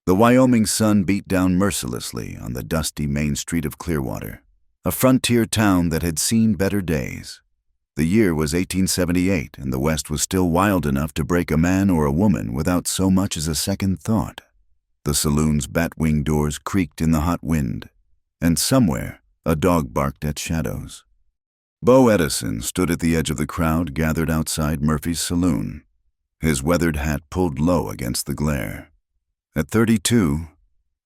The Wyoming sun beat down mercilessly on the dusty main street of Clearwater, a frontier town that had seen better days. The year was 1878, and the West was still wild enough to break a man or a woman without so much as a second thought. The saloon's bat-wing doors creaked in the hot wind, and somewhere a dog barked at shadows. Bo Edison stood at the edge of the crowd gathered outside Murphy's saloon, his weathered hat pulled low against the glare. At 32,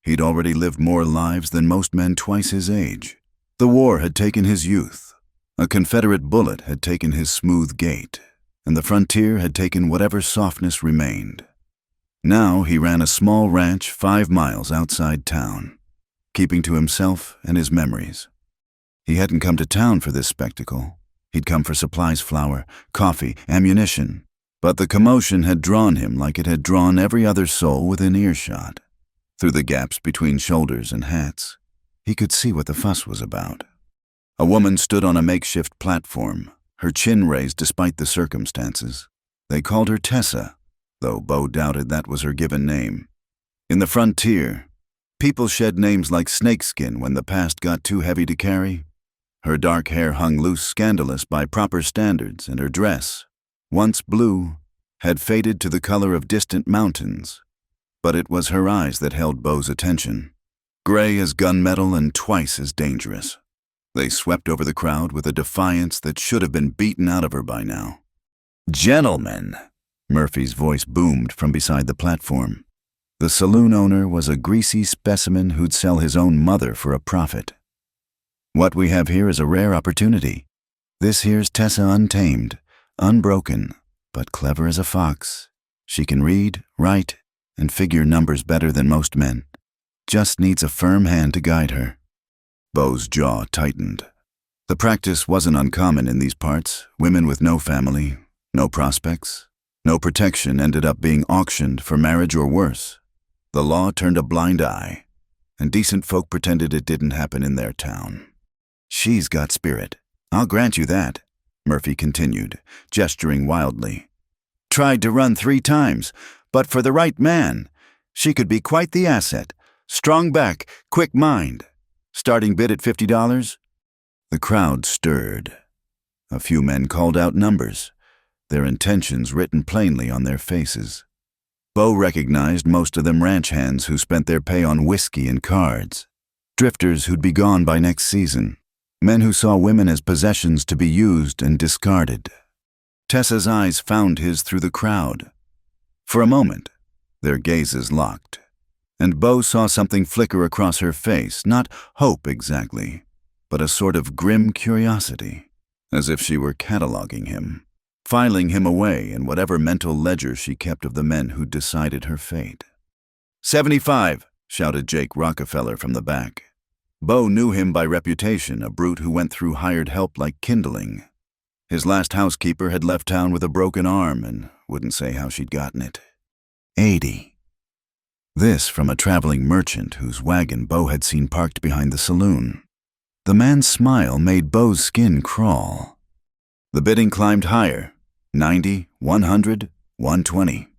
he'd already lived more lives than most men twice his age. The war had taken his youth, a Confederate bullet had taken his smooth gait, and the frontier had taken whatever softness remained. Now he ran a small ranch 5 miles outside town, keeping to himself and his memories. He hadn't come to town for this spectacle. He'd come for supplies, flour, coffee, ammunition. But the commotion had drawn him like it had drawn every other soul within earshot. Through the gaps between shoulders and hats, he could see what the fuss was about. A woman stood on a makeshift platform, her chin raised despite the circumstances. They called her Tessa, though Bo doubted that was her given name. In the frontier, people shed names like snakeskin when the past got too heavy to carry. Her dark hair hung loose, scandalous by proper standards, and her dress, once blue, had faded to the color of distant mountains. But it was her eyes that held Bo's attention, gray as gunmetal and twice as dangerous. They swept over the crowd with a defiance that should have been beaten out of her by now. "Gentlemen," Murphy's voice boomed from beside the platform. The saloon owner was a greasy specimen who'd sell his own mother for a profit. "What we have here is a rare opportunity. This here's Tessa untamed, unbroken, but clever as a fox. She can read, write, and figure numbers better than most men. Just needs a firm hand to guide her." Bo's jaw tightened. The practice wasn't uncommon in these parts. Women with no family, no prospects, no protection ended up being auctioned for marriage or worse. The law turned a blind eye, and decent folk pretended it didn't happen in their town. "She's got spirit, I'll grant you that," Murphy continued, gesturing wildly. "Tried to run 3 times, but for the right man, she could be quite the asset. Strong back, quick mind. Starting bid at $50? The crowd stirred. A few men called out numbers, their intentions written plainly on their faces. Bo recognized most of them ranch hands who spent their pay on whiskey and cards, drifters who'd be gone by next season, men who saw women as possessions to be used and discarded. Tessa's eyes found his through the crowd. For a moment, their gazes locked, and Bo saw something flicker across her face, not hope exactly, but a sort of grim curiosity, as if she were cataloging him, filing him away in whatever mental ledger she kept of the men who'd decided her fate. "75, shouted Jake Rockefeller from the back. Bo knew him by reputation, a brute who went through hired help like kindling. His last housekeeper had left town with a broken arm and wouldn't say how she'd gotten it. 80. This from a traveling merchant whose wagon Bo had seen parked behind the saloon. The man's smile made Bo's skin crawl. The bidding climbed higher, 90, 100, 120.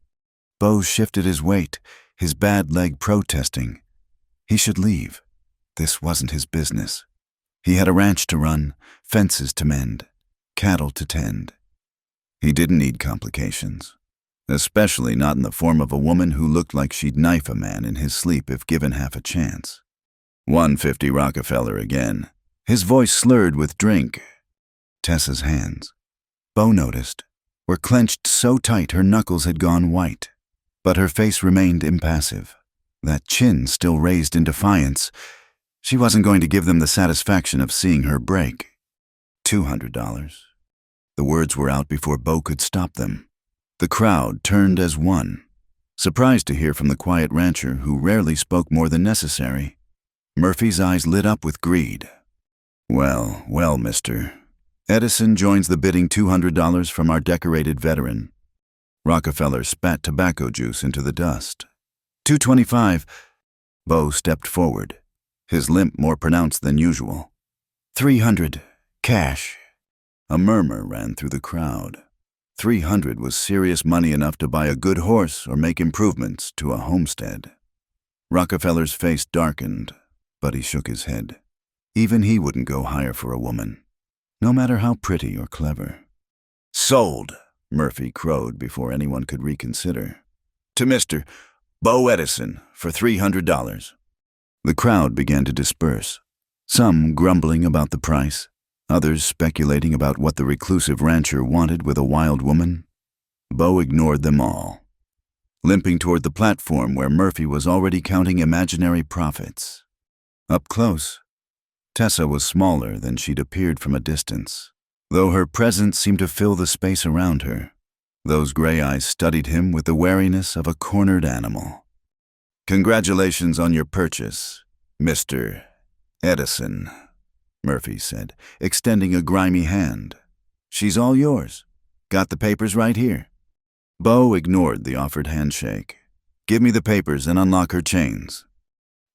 Bo shifted his weight, his bad leg protesting. He should leave. This wasn't his business. He had a ranch to run, fences to mend, cattle to tend. He didn't need complications, especially not in the form of a woman who looked like she'd knife a man in his sleep if given half a chance. 150 Rockefeller again, his voice slurred with drink. Tessa's hands, Bo noticed, were clenched so tight her knuckles had gone white, but her face remained impassive, that chin still raised in defiance. She wasn't going to give them the satisfaction of seeing her break. $200. The words were out before Bo could stop them. The crowd turned as one, surprised to hear from the quiet rancher who rarely spoke more than necessary. Murphy's eyes lit up with greed. Well, mister. Edison joins the bidding $200 from our decorated veteran. Rockefeller spat tobacco juice into the dust. $225. Bo stepped forward, his limp more pronounced than usual. $300. Cash. A murmur ran through the crowd. $300 was serious money enough to buy a good horse or make improvements to a homestead. Rockefeller's face darkened, but he shook his head. Even he wouldn't go higher for a woman, no matter how pretty or clever. "Sold," Murphy crowed before anyone could reconsider. "To Mr. Bo Edison for $300. The crowd began to disperse, some grumbling about the price, others speculating about what the reclusive rancher wanted with a wild woman. Bo ignored them all, limping toward the platform where Murphy was already counting imaginary profits. Up close, Tessa was smaller than she'd appeared from a distance, though her presence seemed to fill the space around her. Those gray eyes studied him with the wariness of a cornered animal. "Congratulations on your purchase, Mr. Edison," Murphy said, extending a grimy hand. "She's all yours. Got the papers right here." Bo ignored the offered handshake. "Give me the papers and unlock her chains."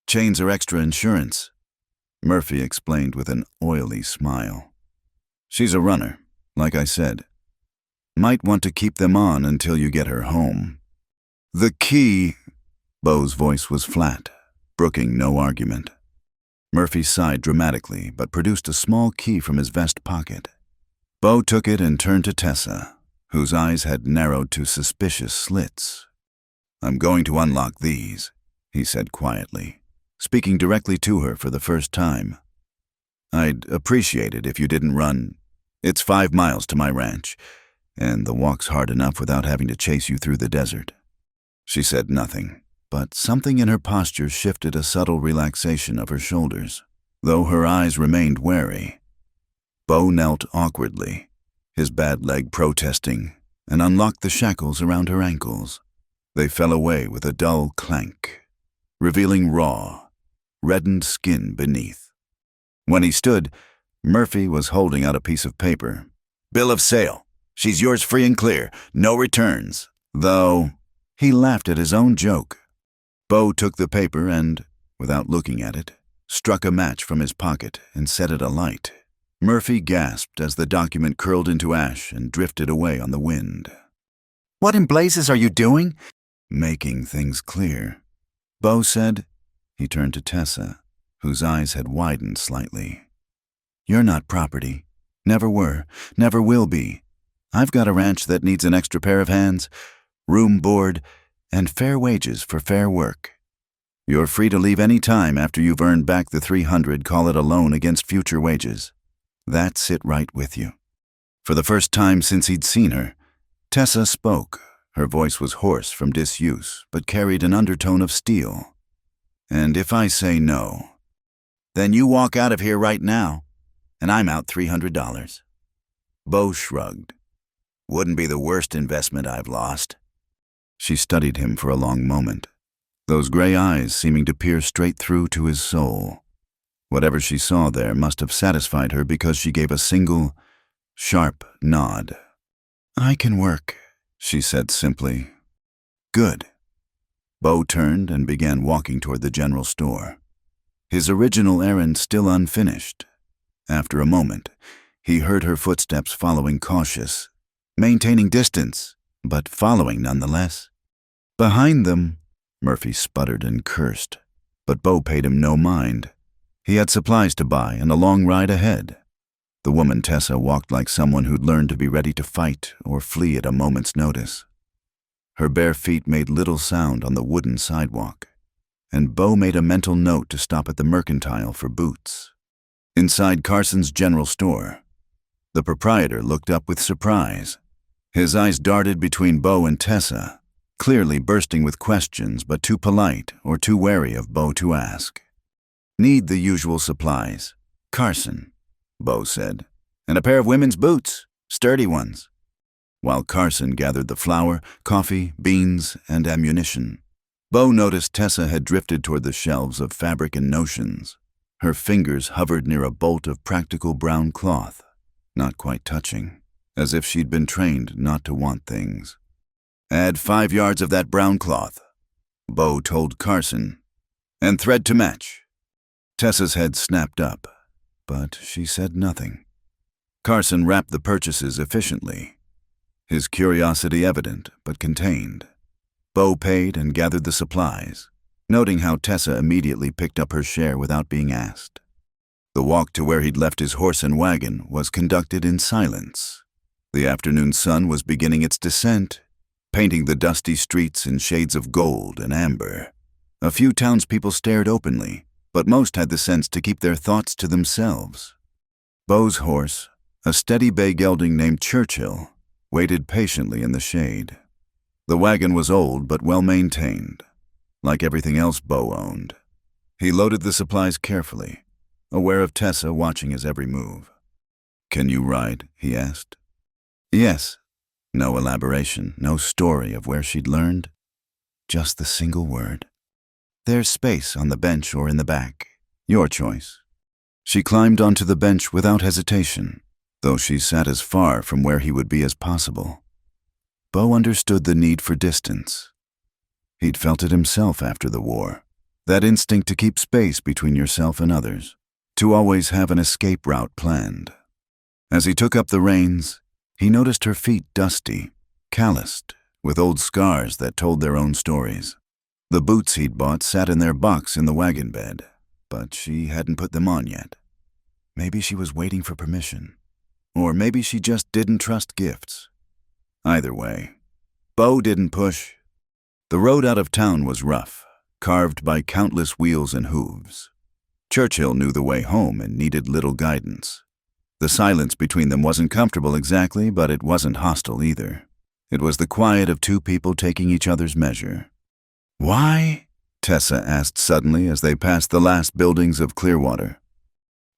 "Chains are extra insurance," Murphy explained with an oily smile. "She's a runner, like I said. Might want to keep them on until you get her home." "The key," Bo's voice was flat, brooking no argument. Murphy sighed dramatically, but produced a small key from his vest pocket. Bo took it and turned to Tessa, whose eyes had narrowed to suspicious slits. "I'm going to unlock these," he said quietly, speaking directly to her for the first time. "I'd appreciate it if you didn't run. It's 5 miles to my ranch, and the walk's hard enough without having to chase you through the desert." She said nothing, but something in her posture shifted a subtle relaxation of her shoulders, though her eyes remained wary. Bo knelt awkwardly, his bad leg protesting, and unlocked the shackles around her ankles. They fell away with a dull clank, revealing raw, reddened skin beneath. When he stood, Murphy was holding out a piece of paper. "Bill of sale. She's yours free and clear. No returns." Though he laughed at his own joke. Bo took the paper and, without looking at it, struck a match from his pocket and set it alight. Murphy gasped as the document curled into ash and drifted away on the wind. "What in blazes are you doing?" "Making things clear," Bo said. He turned to Tessa, whose eyes had widened slightly. "You're not property. Never were. Never will be. I've got a ranch that needs an extra pair of hands, room, board, and fair wages for fair work. You're free to leave any time after you've earned back the $300, call it a loan against future wages. That's it right with you." For the first time since he'd seen her, Tessa spoke. Her voice was hoarse from disuse, but carried an undertone of steel. "And if I say no, then you walk out of here right now, and I'm out $300. Bo shrugged. "Wouldn't be the worst investment I've lost." She studied him for a long moment, those gray eyes seeming to peer straight through to his soul. Whatever she saw there must have satisfied her because she gave a single, sharp nod. "I can work," she said simply. "Good." Bo turned and began walking toward the general store, his original errand still unfinished. After a moment, he heard her footsteps following, cautious, maintaining distance, but following nonetheless. Behind them, Murphy sputtered and cursed, but Bo paid him no mind. He had supplies to buy and a long ride ahead. The woman Tessa walked like someone who'd learned to be ready to fight or flee at a moment's notice. Her bare feet made little sound on the wooden sidewalk, and Bo made a mental note to stop at the mercantile for boots. Inside Carson's general store, the proprietor looked up with surprise. His eyes darted between Bo and Tessa, clearly bursting with questions but too polite or too wary of Bo to ask. "Need the usual supplies, Carson," Bo said, "and a pair of women's boots, sturdy ones." While Carson gathered the flour, coffee, beans, and ammunition, Bo noticed Tessa had drifted toward the shelves of fabric and notions. Her fingers hovered near a bolt of practical brown cloth, not quite touching, as if she'd been trained not to want things. "Add 5 yards of that brown cloth," Bo told Carson, "and thread to match." Tessa's head snapped up, but she said nothing. Carson wrapped the purchases efficiently, his curiosity evident but contained. Bo paid and gathered the supplies, noting how Tessa immediately picked up her share without being asked. The walk to where he'd left his horse and wagon was conducted in silence. The afternoon sun was beginning its descent, painting the dusty streets in shades of gold and amber. A few townspeople stared openly, but most had the sense to keep their thoughts to themselves. Beau's horse, a steady bay gelding named Churchill, waited patiently in the shade. The wagon was old but well-maintained, like everything else Beau owned. He loaded the supplies carefully, aware of Tessa watching his every move. "Can you ride?" he asked. "Yes." No elaboration, no story of where she'd learned. Just the single word. "There's space on the bench or in the back. Your choice." She climbed onto the bench without hesitation, though she sat as far from where he would be as possible. Beau understood the need for distance. He'd felt it himself after the war, that instinct to keep space between yourself and others, to always have an escape route planned. As he took up the reins, he noticed her feet dusty, calloused, with old scars that told their own stories. The boots he'd bought sat in their box in the wagon bed, but she hadn't put them on yet. Maybe she was waiting for permission, or maybe she just didn't trust gifts. Either way, Beau didn't push. The road out of town was rough, carved by countless wheels and hooves. Churchill knew the way home and needed little guidance. The silence between them wasn't comfortable exactly, but it wasn't hostile either. It was the quiet of two people taking each other's measure. "Why?" Tessa asked suddenly as they passed the last buildings of Clearwater.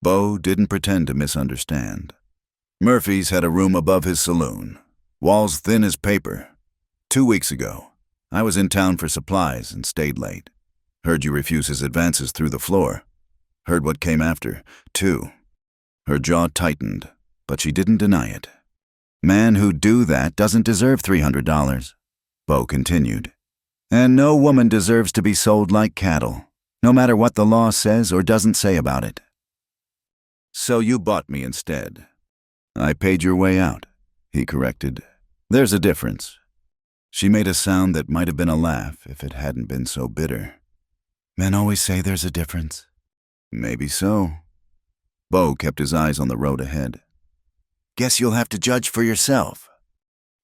Beau didn't pretend to misunderstand. Murphy's had a room above his saloon, walls thin as paper. 2 weeks ago, I was in town for supplies and stayed late. Heard you refuse his advances through the floor. Heard what came after, too. Her jaw tightened, but she didn't deny it. "Man who'd do that doesn't deserve $300, Beau continued. "And no woman deserves to be sold like cattle, no matter what the law says or doesn't say about it." "So you bought me instead." "I paid your way out," he corrected. "There's a difference." She made a sound that might have been a laugh if it hadn't been so bitter. "Men always say there's a difference." "Maybe so." Beau kept his eyes on the road ahead. "Guess you'll have to judge for yourself."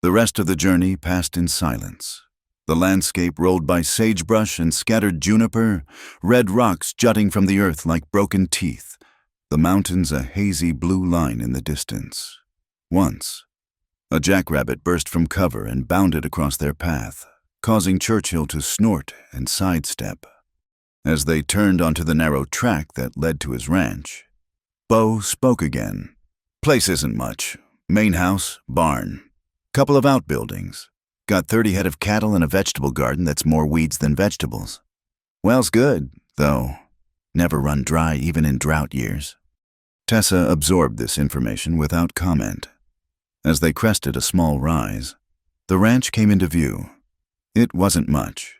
The rest of the journey passed in silence. The landscape rolled by sagebrush and scattered juniper, red rocks jutting from the earth like broken teeth, the mountains a hazy blue line in the distance. Once, a jackrabbit burst from cover and bounded across their path, causing Churchill to snort and sidestep. As they turned onto the narrow track that led to his ranch, Beau spoke again. "Place isn't much. Main house, barn. Couple of outbuildings. Got 30 head of cattle and a vegetable garden that's more weeds than vegetables. Well's good, though. Never run dry even in drought years." Tessa absorbed this information without comment. As they crested a small rise, the ranch came into view. It wasn't much.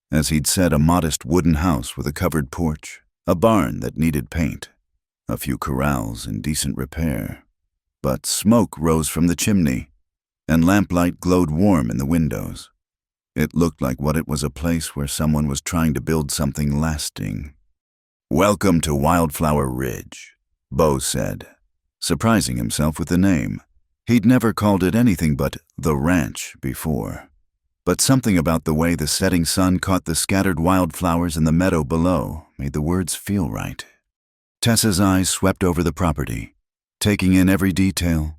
As he'd said, a modest wooden house with a covered porch, a barn that needed paint, a few corrals in decent repair. But smoke rose from the chimney, and lamplight glowed warm in the windows. It looked like what it was, a place where someone was trying to build something lasting. "Welcome to Wildflower Ridge," Beau said, surprising himself with the name. He'd never called it anything but the ranch before. But something about the way the setting sun caught the scattered wildflowers in the meadow below made the words feel right. Tessa's eyes swept over the property, taking in every detail,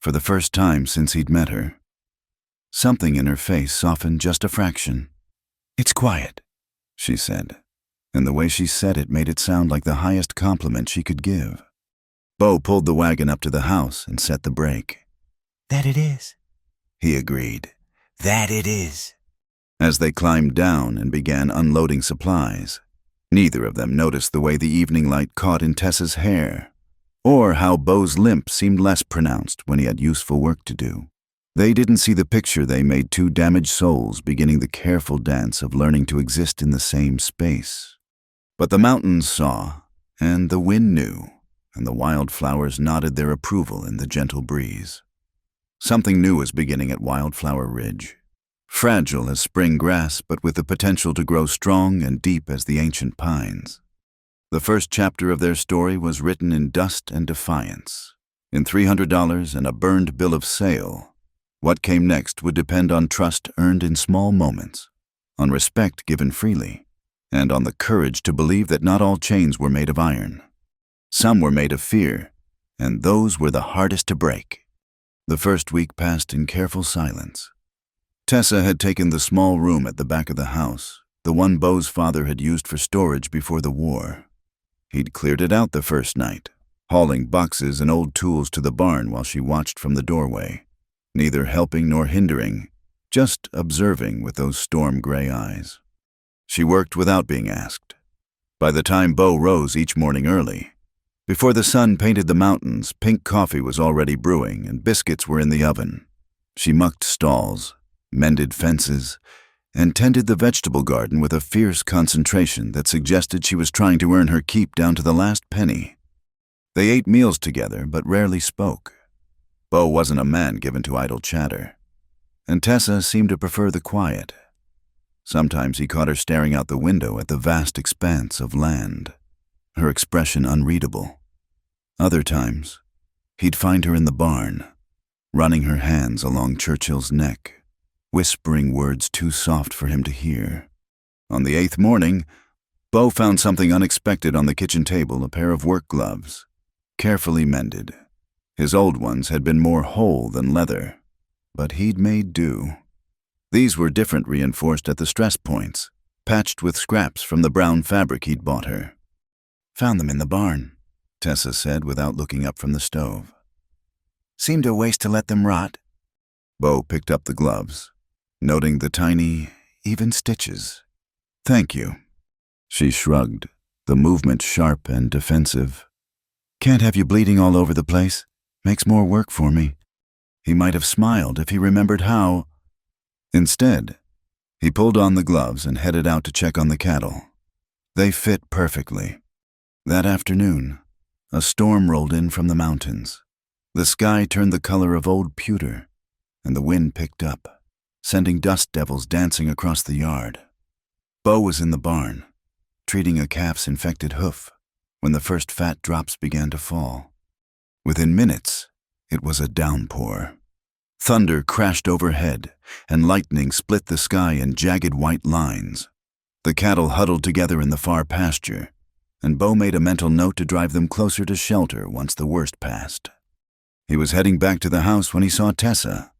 for the first time since he'd met her. Something in her face softened just a fraction. "It's quiet," she said, and the way she said it made it sound like the highest compliment she could give. Beau pulled the wagon up to the house and set the brake. "That it is," he agreed. "That it is." As they climbed down and began unloading supplies, neither of them noticed the way the evening light caught in Tessa's hair, or how Beau's limp seemed less pronounced when he had useful work to do. They didn't see the picture they made, two damaged souls beginning the careful dance of learning to exist in the same space. But the mountains saw, and the wind knew, and the wildflowers nodded their approval in the gentle breeze. Something new was beginning at Wildflower Ridge. fragile as spring grass but with the potential to grow strong and deep as the ancient pines. The first chapter of their story was written in dust and defiance. In $300 and a burned bill of sale, what came next would depend on trust earned in small moments, on respect given freely, and on the courage to believe that not all chains were made of iron. Some were made of fear, and those were the hardest to break. The first week passed in careful silence. Tessa had taken the small room at the back of the house, the one Beau's father had used for storage before the war. He'd cleared it out the first night, hauling boxes and old tools to the barn while she watched from the doorway, neither helping nor hindering, just observing with those storm-gray eyes. She worked without being asked. By the time Beau rose each morning early, before the sun painted the mountains, pink coffee was already brewing and biscuits were in the oven. She mucked stalls, mended fences, and tended the vegetable garden with a fierce concentration that suggested she was trying to earn her keep down to the last penny. They ate meals together but rarely spoke. Beau wasn't a man given to idle chatter, and Tessa seemed to prefer the quiet. Sometimes he caught her staring out the window at the vast expanse of land, her expression unreadable. Other times, he'd find her in the barn, running her hands along Churchill's neck, whispering words too soft for him to hear. On the 8th morning, Beau found something unexpected on the kitchen table, a pair of work gloves, carefully mended. His old ones had been more whole than leather, but he'd made do. These were different, reinforced at the stress points, patched with scraps from the brown fabric he'd bought her. "Found them in the barn," Tessa said without looking up from the stove. "Seemed a waste to let them rot." Beau picked up the gloves, noting the tiny, even stitches. "Thank you." She shrugged, the movement sharp and defensive. "Can't have you bleeding all over the place. Makes more work for me." He might have smiled if he remembered how. Instead, he pulled on the gloves and headed out to check on the cattle. They fit perfectly. That afternoon, a storm rolled in from the mountains. The sky turned the color of old pewter, and the wind picked up, sending dust devils dancing across the yard. Beau was in the barn, treating a calf's infected hoof, when the first fat drops began to fall. Within minutes, it was a downpour. Thunder crashed overhead, and lightning split the sky in jagged white lines. The cattle huddled together in the far pasture, and Beau made a mental note to drive them closer to shelter once the worst passed. He was heading back to the house when he saw Tessa.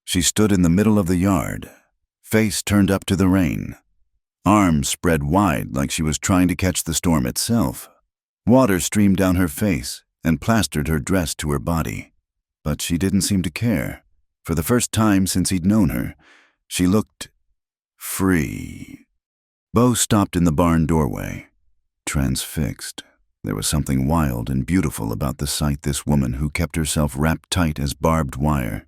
She stood in the middle of the yard, face turned up to the rain, arms spread wide like she was trying to catch the storm itself. Water streamed down her face and plastered her dress to her body, but she didn't seem to care. For the first time since he'd known her, she looked free. Beau stopped in the barn doorway, transfixed. There was something wild and beautiful about the sight this woman who kept herself wrapped tight as barbed wire.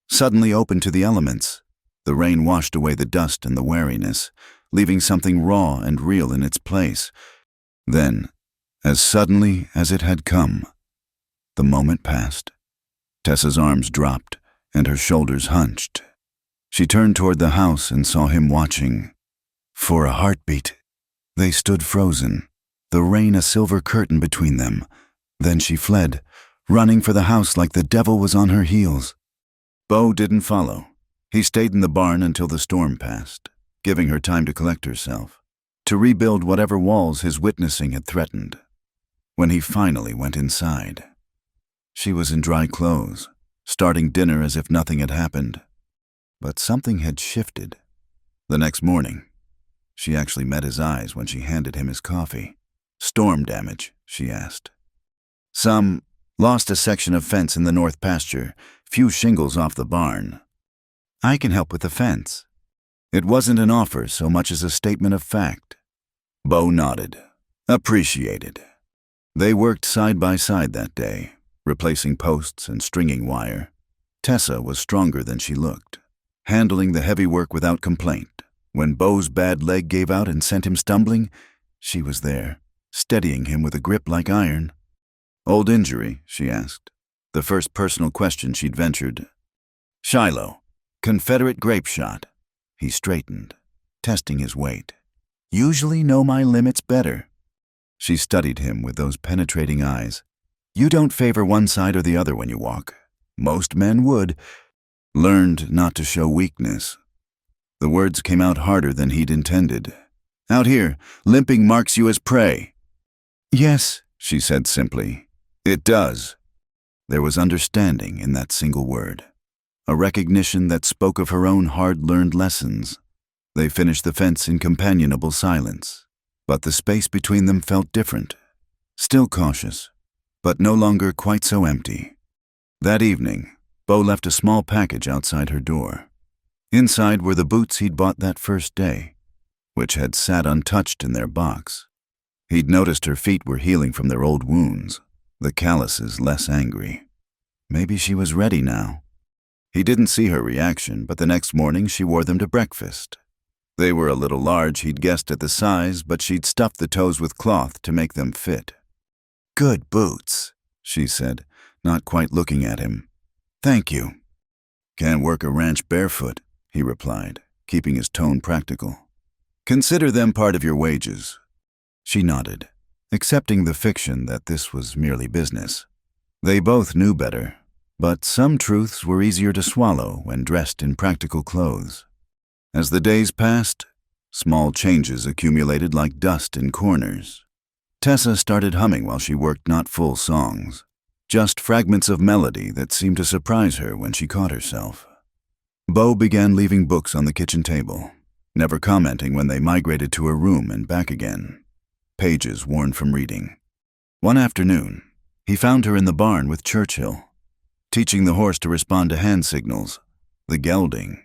Suddenly open to the elements, the rain washed away the dust and the wariness, leaving something raw and real in its place. Then, as suddenly as it had come, the moment passed. Tessa's arms dropped, and her shoulders hunched. She turned toward the house and saw him watching. For a heartbeat, they stood frozen, the rain a silver curtain between them. Then she fled, running for the house like the devil was on her heels. Beau didn't follow. He stayed in the barn until the storm passed, giving her time to collect herself, to rebuild whatever walls his witnessing had threatened. When he finally went inside, she was in dry clothes, starting dinner as if nothing had happened. But something had shifted. The next morning, she actually met his eyes when she handed him his coffee. "Storm damage?" she asked. "Some. Lost a section of fence in the north pasture, few shingles off the barn. I can help with the fence." It wasn't an offer so much as a statement of fact. Beau nodded. Appreciated. They worked side by side that day, replacing posts and stringing wire. Tessa was stronger than she looked, handling the heavy work without complaint. When Beau's bad leg gave out and sent him stumbling, she was there, steadying him with a grip like iron. "Old injury?" she asked, the first personal question she'd ventured. "Shiloh, Confederate grape shot. He straightened, testing his weight. Usually know my limits better. She studied him with those penetrating eyes. You don't favor one side or the other when you walk. Most men would. Learned not to show weakness. The words came out harder than he'd intended. Out here, limping marks you as prey. Yes, she said simply. It does. There was understanding in that single word. A recognition that spoke of her own hard-learned lessons. They finished the fence in companionable silence, but the space between them felt different. Still cautious, but no longer quite so empty. That evening, Bo left a small package outside her door. Inside were the boots he'd bought that first day, which had sat untouched in their box. He'd noticed her feet were healing from their old wounds, the calluses less angry. Maybe she was ready now. He didn't see her reaction, but the next morning she wore them to breakfast. They were a little large, he'd guessed at the size, but she'd stuffed the toes with cloth to make them fit. Good boots, she said, not quite looking at him. Thank you. Can't work a ranch barefoot, he replied, keeping his tone practical. Consider them part of your wages. She nodded, accepting the fiction that this was merely business. They both knew better, but some truths were easier to swallow when dressed in practical clothes. As the days passed, small changes accumulated like dust in corners. Tessa started humming while she worked not full songs, just fragments of melody that seemed to surprise her when she caught herself. Bo began leaving books on the kitchen table, never commenting when they migrated to her room and back again, pages worn from reading. One afternoon, he found her in the barn with Churchill, teaching the horse to respond to hand signals. The gelding,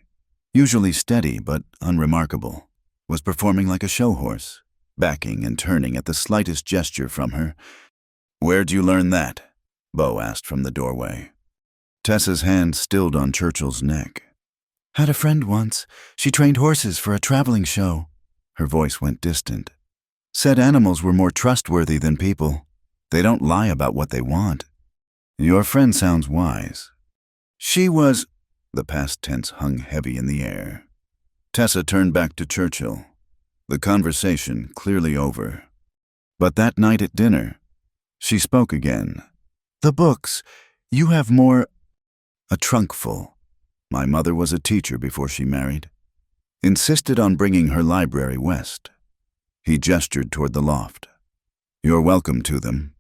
usually steady but unremarkable, was performing like a show horse, backing and turning at the slightest gesture from her. Where'd you learn that? Bo asked from the doorway. Tessa's hand stilled on Churchill's neck. Had a friend once. She trained horses for a traveling show. Her voice went distant. Said animals were more trustworthy than people. They don't lie about what they want. Your friend sounds wise. She was... The past tense hung heavy in the air. Tessa turned back to Churchill, the conversation clearly over. But that night at dinner, she spoke again. The books, you have more... A trunk full. My mother was a teacher before she married. Insisted on bringing her library west. He gestured toward the loft. You're welcome to them.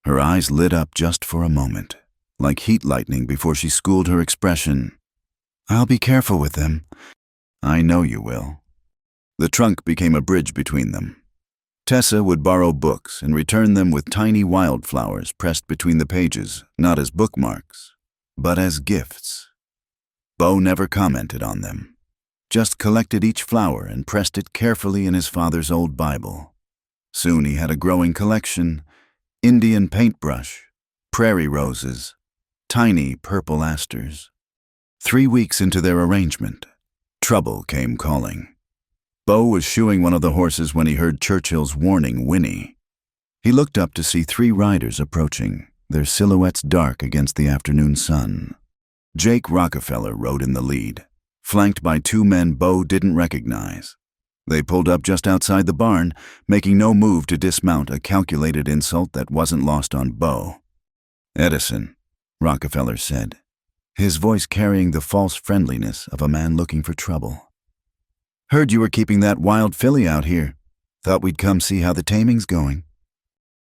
Her eyes lit up just for a moment, like heat lightning before she schooled her expression. I'll be careful with them. I know you will. The trunk became a bridge between them. Tessa would borrow books and return them with tiny wildflowers pressed between the pages, not as bookmarks, but as gifts. Bo never commented on them, just collected each flower and pressed it carefully in his father's old Bible. Soon he had a growing collection: Indian paintbrush, prairie roses, tiny purple asters. 3 weeks into their arrangement, trouble came calling. Bo was shoeing one of the horses when he heard Churchill's warning whinny. He looked up to see 3 riders approaching, their silhouettes dark against the afternoon sun. Jake Rockefeller rode in the lead, flanked by 2 men Bo didn't recognize. They pulled up just outside the barn, making no move to dismount, a calculated insult that wasn't lost on Bo. Edison, Rockefeller said, his voice carrying the false friendliness of a man looking for trouble. Heard you were keeping that wild filly out here. Thought we'd come see how the taming's going.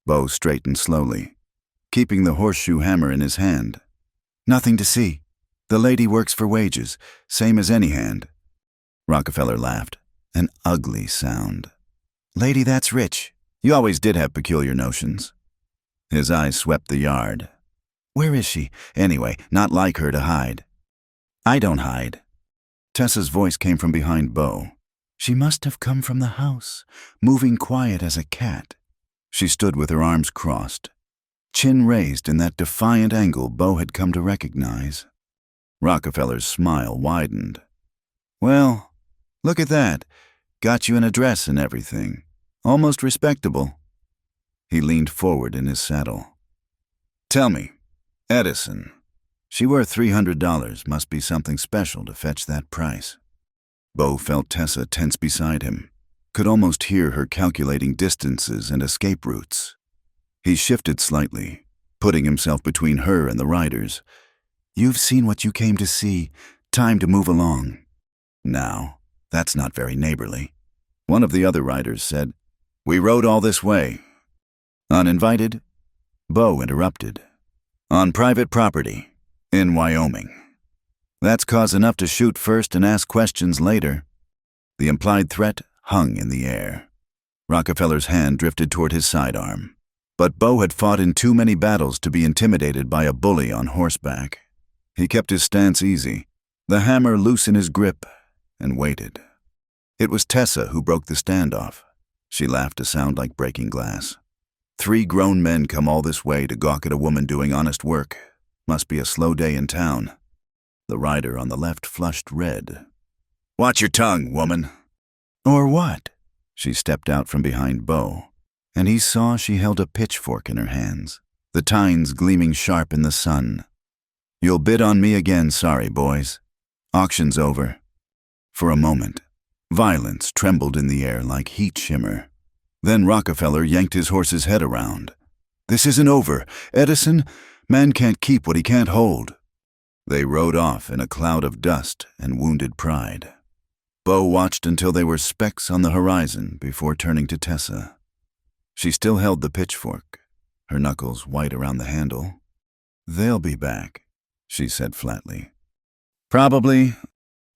Bo straightened slowly, keeping the horseshoe hammer in his hand. Nothing to see. The lady works for wages, same as any hand. Rockefeller laughed, an ugly sound. Lady, that's rich. You always did have peculiar notions. His eyes swept the yard. Where is she? Anyway, not like her to hide. I don't hide. Tessa's voice came from behind Bo. She must have come from the house, moving quiet as a cat. She stood with her arms crossed, chin raised in that defiant angle Bo had come to recognize. Rockefeller's smile widened. Well, look at that. Got you an address and everything. Almost respectable. He leaned forward in his saddle. Tell me, Edison, she worth $300, must be something special to fetch that price. Bo felt Tessa tense beside him, could almost hear her calculating distances and escape routes. He shifted slightly, putting himself between her and the riders. "You've seen what you came to see. Time to move along." "Now, that's not very neighborly." One of the other riders said. "We rode all this way." "Uninvited?" Bo interrupted. "On private property, in Wyoming. That's cause enough to shoot first and ask questions later." The implied threat hung in the air. Rockefeller's hand drifted toward his sidearm. But Bo had fought in too many battles to be intimidated by a bully on horseback. He kept his stance easy, the hammer loose in his grip, and waited. It was Tessa who broke the standoff. She laughed a sound like breaking glass. "3 grown men come all this way to gawk at a woman doing honest work. Must be a slow day in town." The rider on the left flushed red. "Watch your tongue, woman." "Or what?" She stepped out from behind Bo, and he saw she held a pitchfork in her hands, the tines gleaming sharp in the sun. "You'll bid on me again, sorry, boys. Auction's over." For a moment, violence trembled in the air like heat shimmer. Then Rockefeller yanked his horse's head around. "This isn't over. Edison, man can't keep what he can't hold." They rode off in a cloud of dust and wounded pride. Bo watched until they were specks on the horizon before turning to Tessa. She still held the pitchfork, her knuckles white around the handle. "They'll be back," she said flatly. "Probably.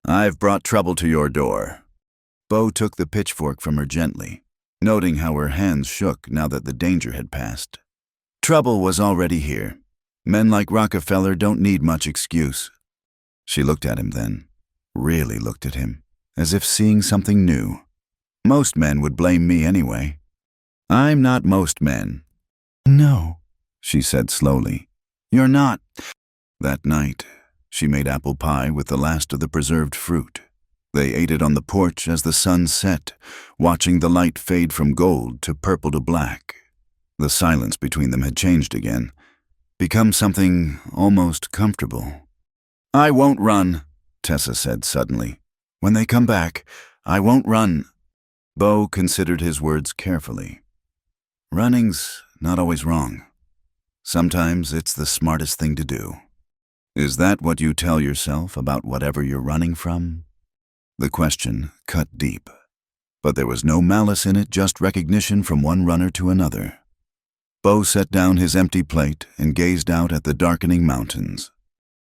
I've brought trouble to your door." Bo took the pitchfork from her gently, noting how her hands shook now that the danger had passed. Trouble was already here. Men like Rockefeller don't need much excuse. She looked at him then, really looked at him, as if seeing something new. "Most men would blame me anyway." "I'm not most men." "No," she said slowly. "You're not." That night, she made apple pie with the last of the preserved fruit. They ate it on the porch as the sun set, watching the light fade from gold to purple to black. The silence between them had changed again, become something almost comfortable. "I won't run," Tessa said suddenly. "When they come back, I won't run." Bo considered his words carefully. Running's not always wrong. Sometimes it's the smartest thing to do. "Is that what you tell yourself about whatever you're running from?" The question cut deep, but there was no malice in it, just recognition from one runner to another. Bo set down his empty plate and gazed out at the darkening mountains.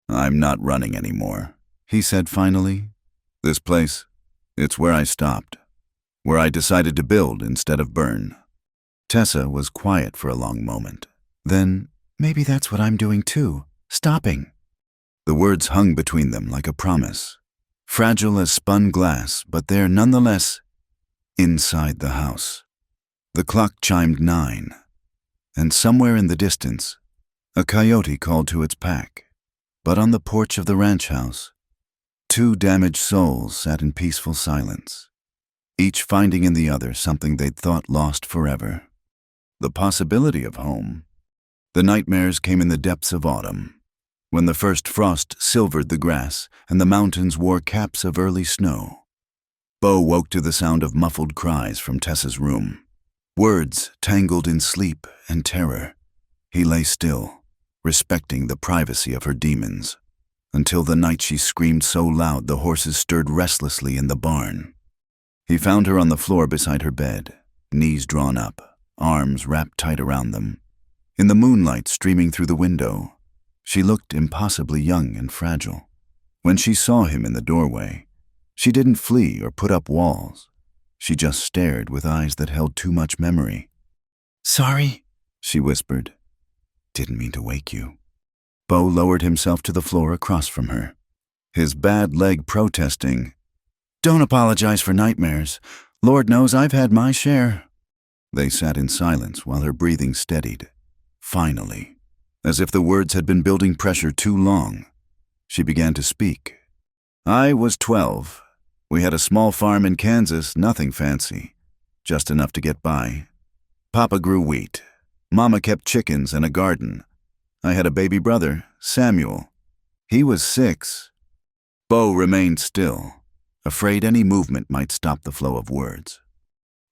"I'm not running anymore," he said finally. "This place, it's where I stopped, where I decided to build instead of burn." Tessa was quiet for a long moment. Then, "Maybe that's what I'm doing too, stopping." The words hung between them like a promise, fragile as spun glass, but there nonetheless, inside the house. The clock chimed 9. And somewhere in the distance, a coyote called to its pack. But on the porch of the ranch house, 2 damaged souls sat in peaceful silence, each finding in the other something they'd thought lost forever. The possibility of home. The nightmares came in the depths of autumn, when the first frost silvered the grass and the mountains wore caps of early snow. Bo woke to the sound of muffled cries from Tessa's room. Words tangled in sleep and terror. He lay still, respecting the privacy of her demons, until the night she screamed so loud the horses stirred restlessly in the barn. He found her on the floor beside her bed, knees drawn up, arms wrapped tight around them. In the moonlight streaming through the window, she looked impossibly young and fragile. When she saw him in the doorway, she didn't flee or put up walls. She just stared with eyes that held too much memory. "Sorry," she whispered. "Didn't mean to wake you." Bo lowered himself to the floor across from her, his bad leg protesting. "Don't apologize for nightmares. Lord knows I've had my share." They sat in silence while her breathing steadied. Finally, as if the words had been building pressure too long, she began to speak. "I was 12. We had a small farm in Kansas, nothing fancy, just enough to get by. Papa grew wheat. Mama kept chickens and a garden. I had a baby brother, Samuel. He was 6. Bo remained still, afraid any movement might stop the flow of words.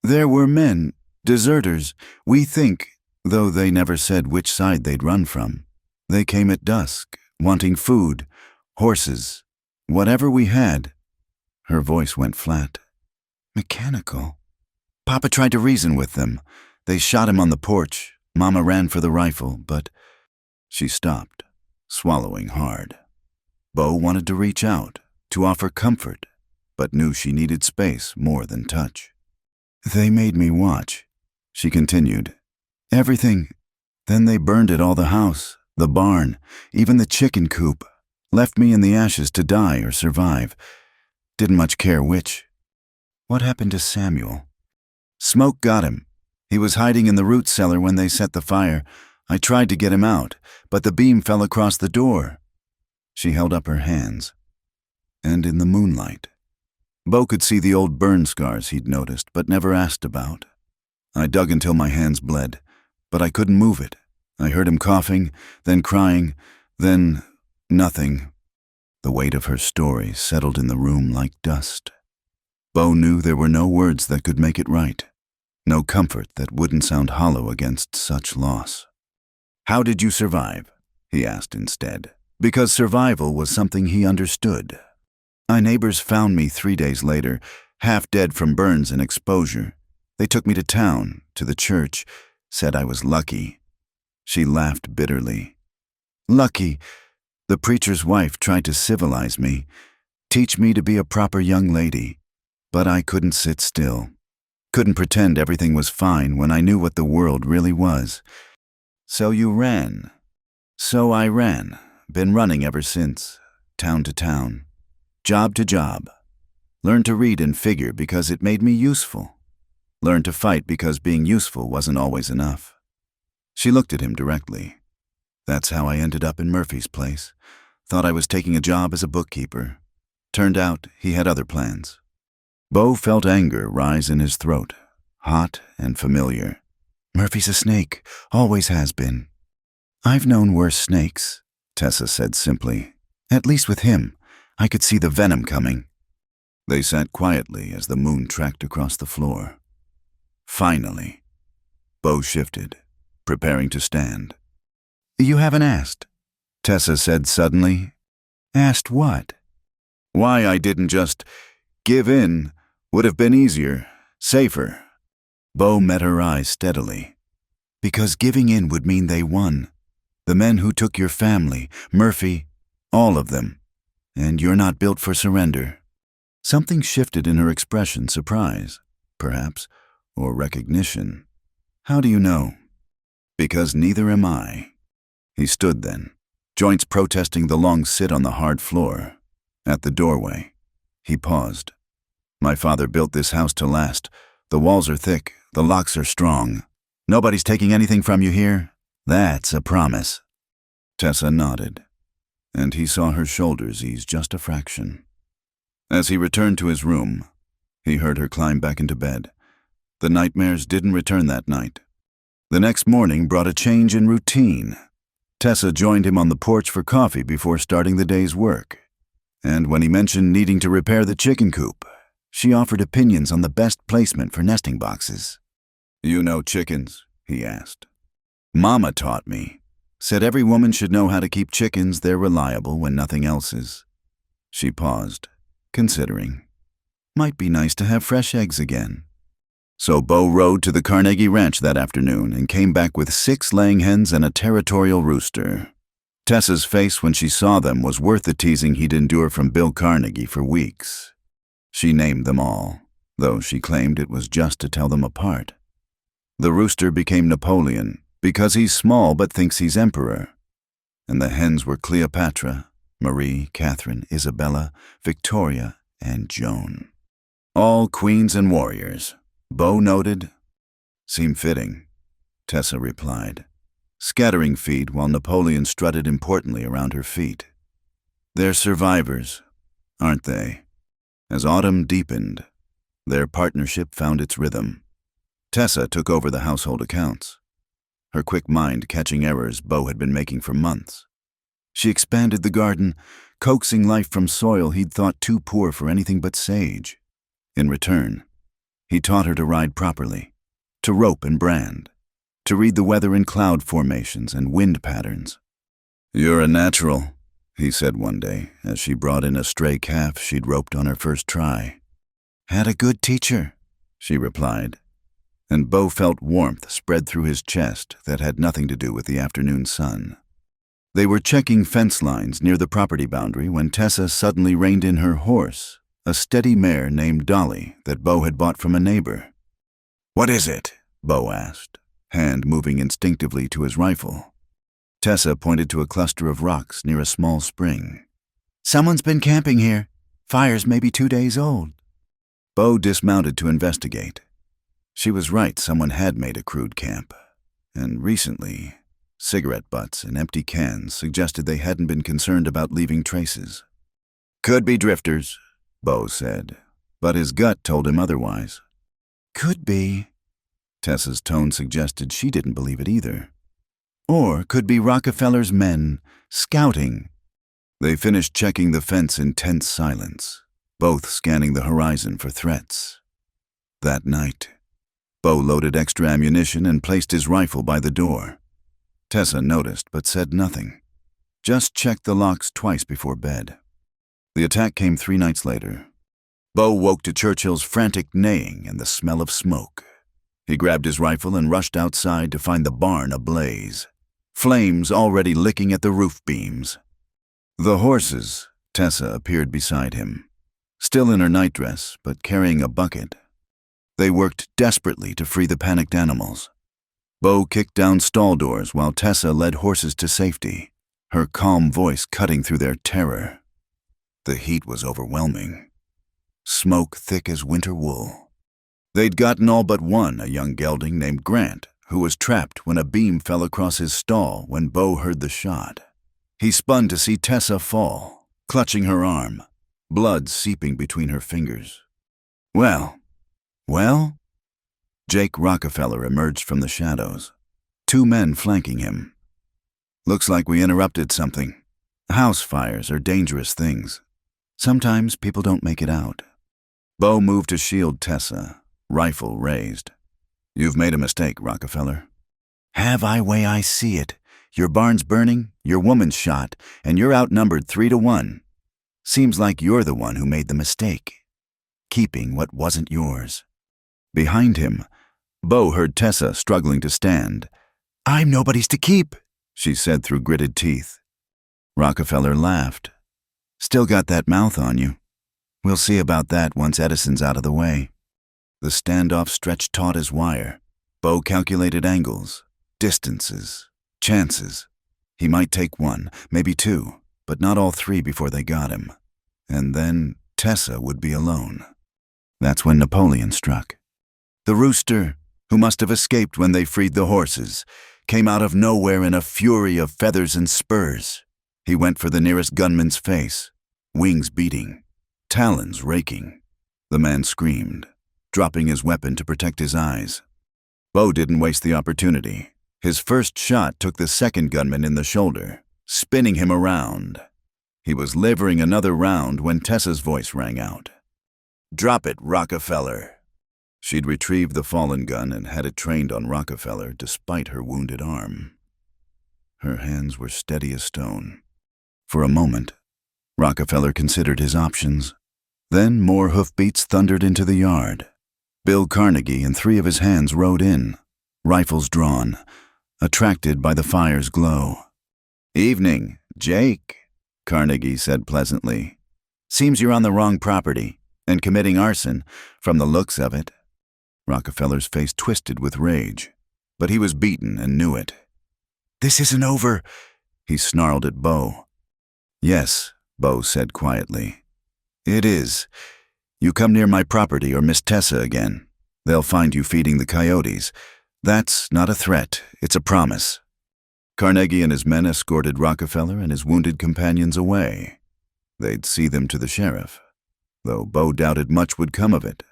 There were men, deserters, we think, though they never said which side they'd run from. They came at dusk, wanting food, horses, whatever we had. Her voice went flat. Mechanical. Papa tried to reason with them. They shot him on the porch. Mama ran for the rifle, but she stopped, swallowing hard. Bo wanted to reach out, to offer comfort, but knew she needed space more than touch. They made me watch, she continued. Everything. Then they burned it all, the house, the barn, even the chicken coop. Left me in the ashes to die or survive. Didn't much care which. What happened to Samuel? Smoke got him. He was hiding in the root cellar when they set the fire. I tried to get him out, but the beam fell across the door. She held up her hands. And in the moonlight, Bo could see the old burn scars he'd noticed but never asked about. I dug until my hands bled, but I couldn't move it. I heard him coughing, then crying, then nothing. The weight of her story settled in the room like dust. Bo knew there were no words that could make it right, no comfort that wouldn't sound hollow against such loss. How did you survive? He asked instead, because survival was something he understood. My neighbors found me 3 days later, half dead from burns and exposure. They took me to town, to the church, said I was lucky. She laughed bitterly. Lucky? The preacher's wife tried to civilize me, teach me to be a proper young lady. But I couldn't sit still. Couldn't pretend everything was fine when I knew what the world really was. So you ran. So I ran. Been running ever since, town to town, job to job. Learned to read and figure because it made me useful. Learned to fight because being useful wasn't always enough. She looked at him directly. That's how I ended up in Murphy's place. Thought I was taking a job as a bookkeeper. Turned out he had other plans. Bo felt anger rise in his throat, hot and familiar. Murphy's a snake, always has been. I've known worse snakes, Tessa said simply. At least with him, I could see the venom coming. They sat quietly as the moon tracked across the floor. Finally, Bo shifted, preparing to stand. You haven't asked, Tessa said suddenly. Asked what? Why I didn't just give in. Would have been easier, safer. Bo met her eyes steadily. Because giving in would mean they won. The men who took your family, Murphy, all of them. And you're not built for surrender. Something shifted in her expression, surprise, perhaps, or recognition. How do you know? Because neither am I. He stood then, joints protesting the long sit on the hard floor. At the doorway, he paused. My father built this house to last. The walls are thick, the locks are strong. Nobody's taking anything from you here? That's a promise. Tessa nodded, and he saw her shoulders ease just a fraction. As he returned to his room, he heard her climb back into bed. The nightmares didn't return that night. The next morning brought a change in routine. Tessa joined him on the porch for coffee before starting the day's work. And when he mentioned needing to repair the chicken coop, she offered opinions on the best placement for nesting boxes. You know chickens? He asked. Mama taught me. Said every woman should know how to keep chickens they're reliable when nothing else is. She paused, considering. Might be nice to have fresh eggs again. So Bo rode to the Carnegie Ranch that afternoon and came back with 6 laying hens and a territorial rooster. Tessa's face when she saw them was worth the teasing he'd endure from Bill Carnegie for weeks. She named them all, though she claimed it was just to tell them apart. The rooster became Napoleon because he's small but thinks he's emperor. And the hens were Cleopatra, Marie, Catherine, Isabella, Victoria, and Joan. All queens and warriors, Bo noted. Seemed fitting, Tessa replied, scattering feed while Napoleon strutted importantly around her feet. They're survivors, aren't they? As autumn deepened, their partnership found its rhythm. Tessa took over the household accounts, her quick mind catching errors Bo had been making for months. She expanded the garden, coaxing life from soil he'd thought too poor for anything but sage. In return, he taught her to ride properly, to rope and brand, to read the weather in cloud formations and wind patterns. "You're a natural," he said one day, as she brought in a stray calf she'd roped on her first try. "Had a good teacher," she replied, and Bo felt warmth spread through his chest that had nothing to do with the afternoon sun. They were checking fence lines near the property boundary when Tessa suddenly reined in her horse, a steady mare named Dolly that Bo had bought from a neighbor. "What is it?" Bo asked, hand moving instinctively to his rifle. Tessa pointed to a cluster of rocks near a small spring. "Someone's been camping here. Fire's maybe 2 days old." Bo dismounted to investigate. She was right, someone had made a crude camp. And recently, cigarette butts and empty cans suggested they hadn't been concerned about leaving traces. "Could be drifters," Bo said, but his gut told him otherwise. "Could be." Tessa's tone suggested she didn't believe it either. "Or could be Rockefeller's men, scouting." They finished checking the fence in tense silence, both scanning the horizon for threats. That night, Bo loaded extra ammunition and placed his rifle by the door. Tessa noticed but said nothing, just checked the locks twice before bed. The attack came 3 nights later. Bo woke to Churchill's frantic neighing and the smell of smoke. He grabbed his rifle and rushed outside to find the barn ablaze, flames already licking at the roof beams. The horses, Tessa appeared beside him, still in her nightdress but carrying a bucket. They worked desperately to free the panicked animals. Bo kicked down stall doors while Tessa led horses to safety, her calm voice cutting through their terror. The heat was overwhelming, smoke thick as winter wool. They'd gotten all but one, a young gelding named Grant, who was trapped when a beam fell across his stall when Bo heard the shot. He spun to see Tessa fall, clutching her arm, blood seeping between her fingers. Well? Jake Rockefeller emerged from the shadows, 2 men flanking him. "Looks like we interrupted something. House fires are dangerous things. Sometimes people don't make it out." Bo moved to shield Tessa, rifle raised. "You've made a mistake, Rockefeller." "Have I way I see it. Your barn's burning, your woman's shot, and you're outnumbered 3-1. Seems like you're the one who made the mistake, keeping what wasn't yours." Behind him, Bo heard Tessa struggling to stand. "I'm nobody's to keep," she said through gritted teeth. Rockefeller laughed. "Still got that mouth on you. We'll see about that once Edison's out of the way." The standoff stretched taut as wire. Bo calculated angles, distances, chances. He might take 1, maybe 2, but not all 3 before they got him. And then Tessa would be alone. That's when Napoleon struck. The rooster, who must have escaped when they freed the horses, came out of nowhere in a fury of feathers and spurs. He went for the nearest gunman's face, wings beating, talons raking. The man screamed, dropping his weapon to protect his eyes. Bo didn't waste the opportunity. His first shot took the second gunman in the shoulder, spinning him around. He was delivering another round when Tessa's voice rang out. "Drop it, Rockefeller." She'd retrieved the fallen gun and had it trained on Rockefeller despite her wounded arm. Her hands were steady as stone. For a moment, Rockefeller considered his options. Then more hoofbeats thundered into the yard. Bill Carnegie and 3 of his hands rode in, rifles drawn, attracted by the fire's glow. "Evening, Jake," Carnegie said pleasantly. "Seems you're on the wrong property and committing arson, from the looks of it." Rockefeller's face twisted with rage, but he was beaten and knew it. "This isn't over," he snarled at Bo. "Yes," Bo said quietly. "It is. You come near my property or Miss Tessa again, they'll find you feeding the coyotes. That's not a threat, it's a promise." Carnegie and his men escorted Rockefeller and his wounded companions away. They'd see them to the sheriff, though Bo doubted much would come of it.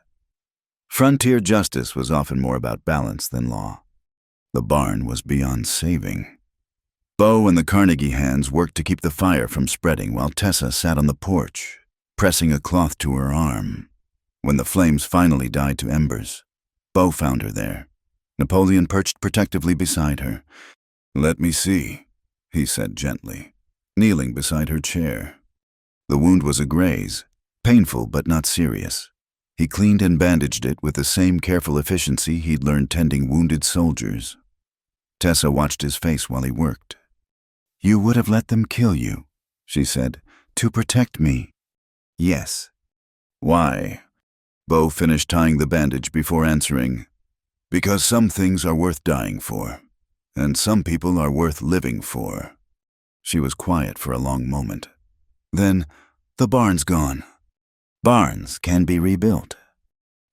Frontier justice was often more about balance than law. The barn was beyond saving. Bo and the Carnegie hands worked to keep the fire from spreading while Tessa sat on the porch, pressing a cloth to her arm. When the flames finally died to embers, Bo found her there. Napoleon perched protectively beside her. "Let me see," he said gently, kneeling beside her chair. The wound was a graze, painful but not serious. He cleaned and bandaged it with the same careful efficiency he'd learned tending wounded soldiers. Tessa watched his face while he worked. "You would have let them kill you," she said, "to protect me." "Yes." "Why?" Bo finished tying the bandage before answering. "Because some things are worth dying for, and some people are worth living for." She was quiet for a long moment. Then, "The barn's gone." "Barns can be rebuilt."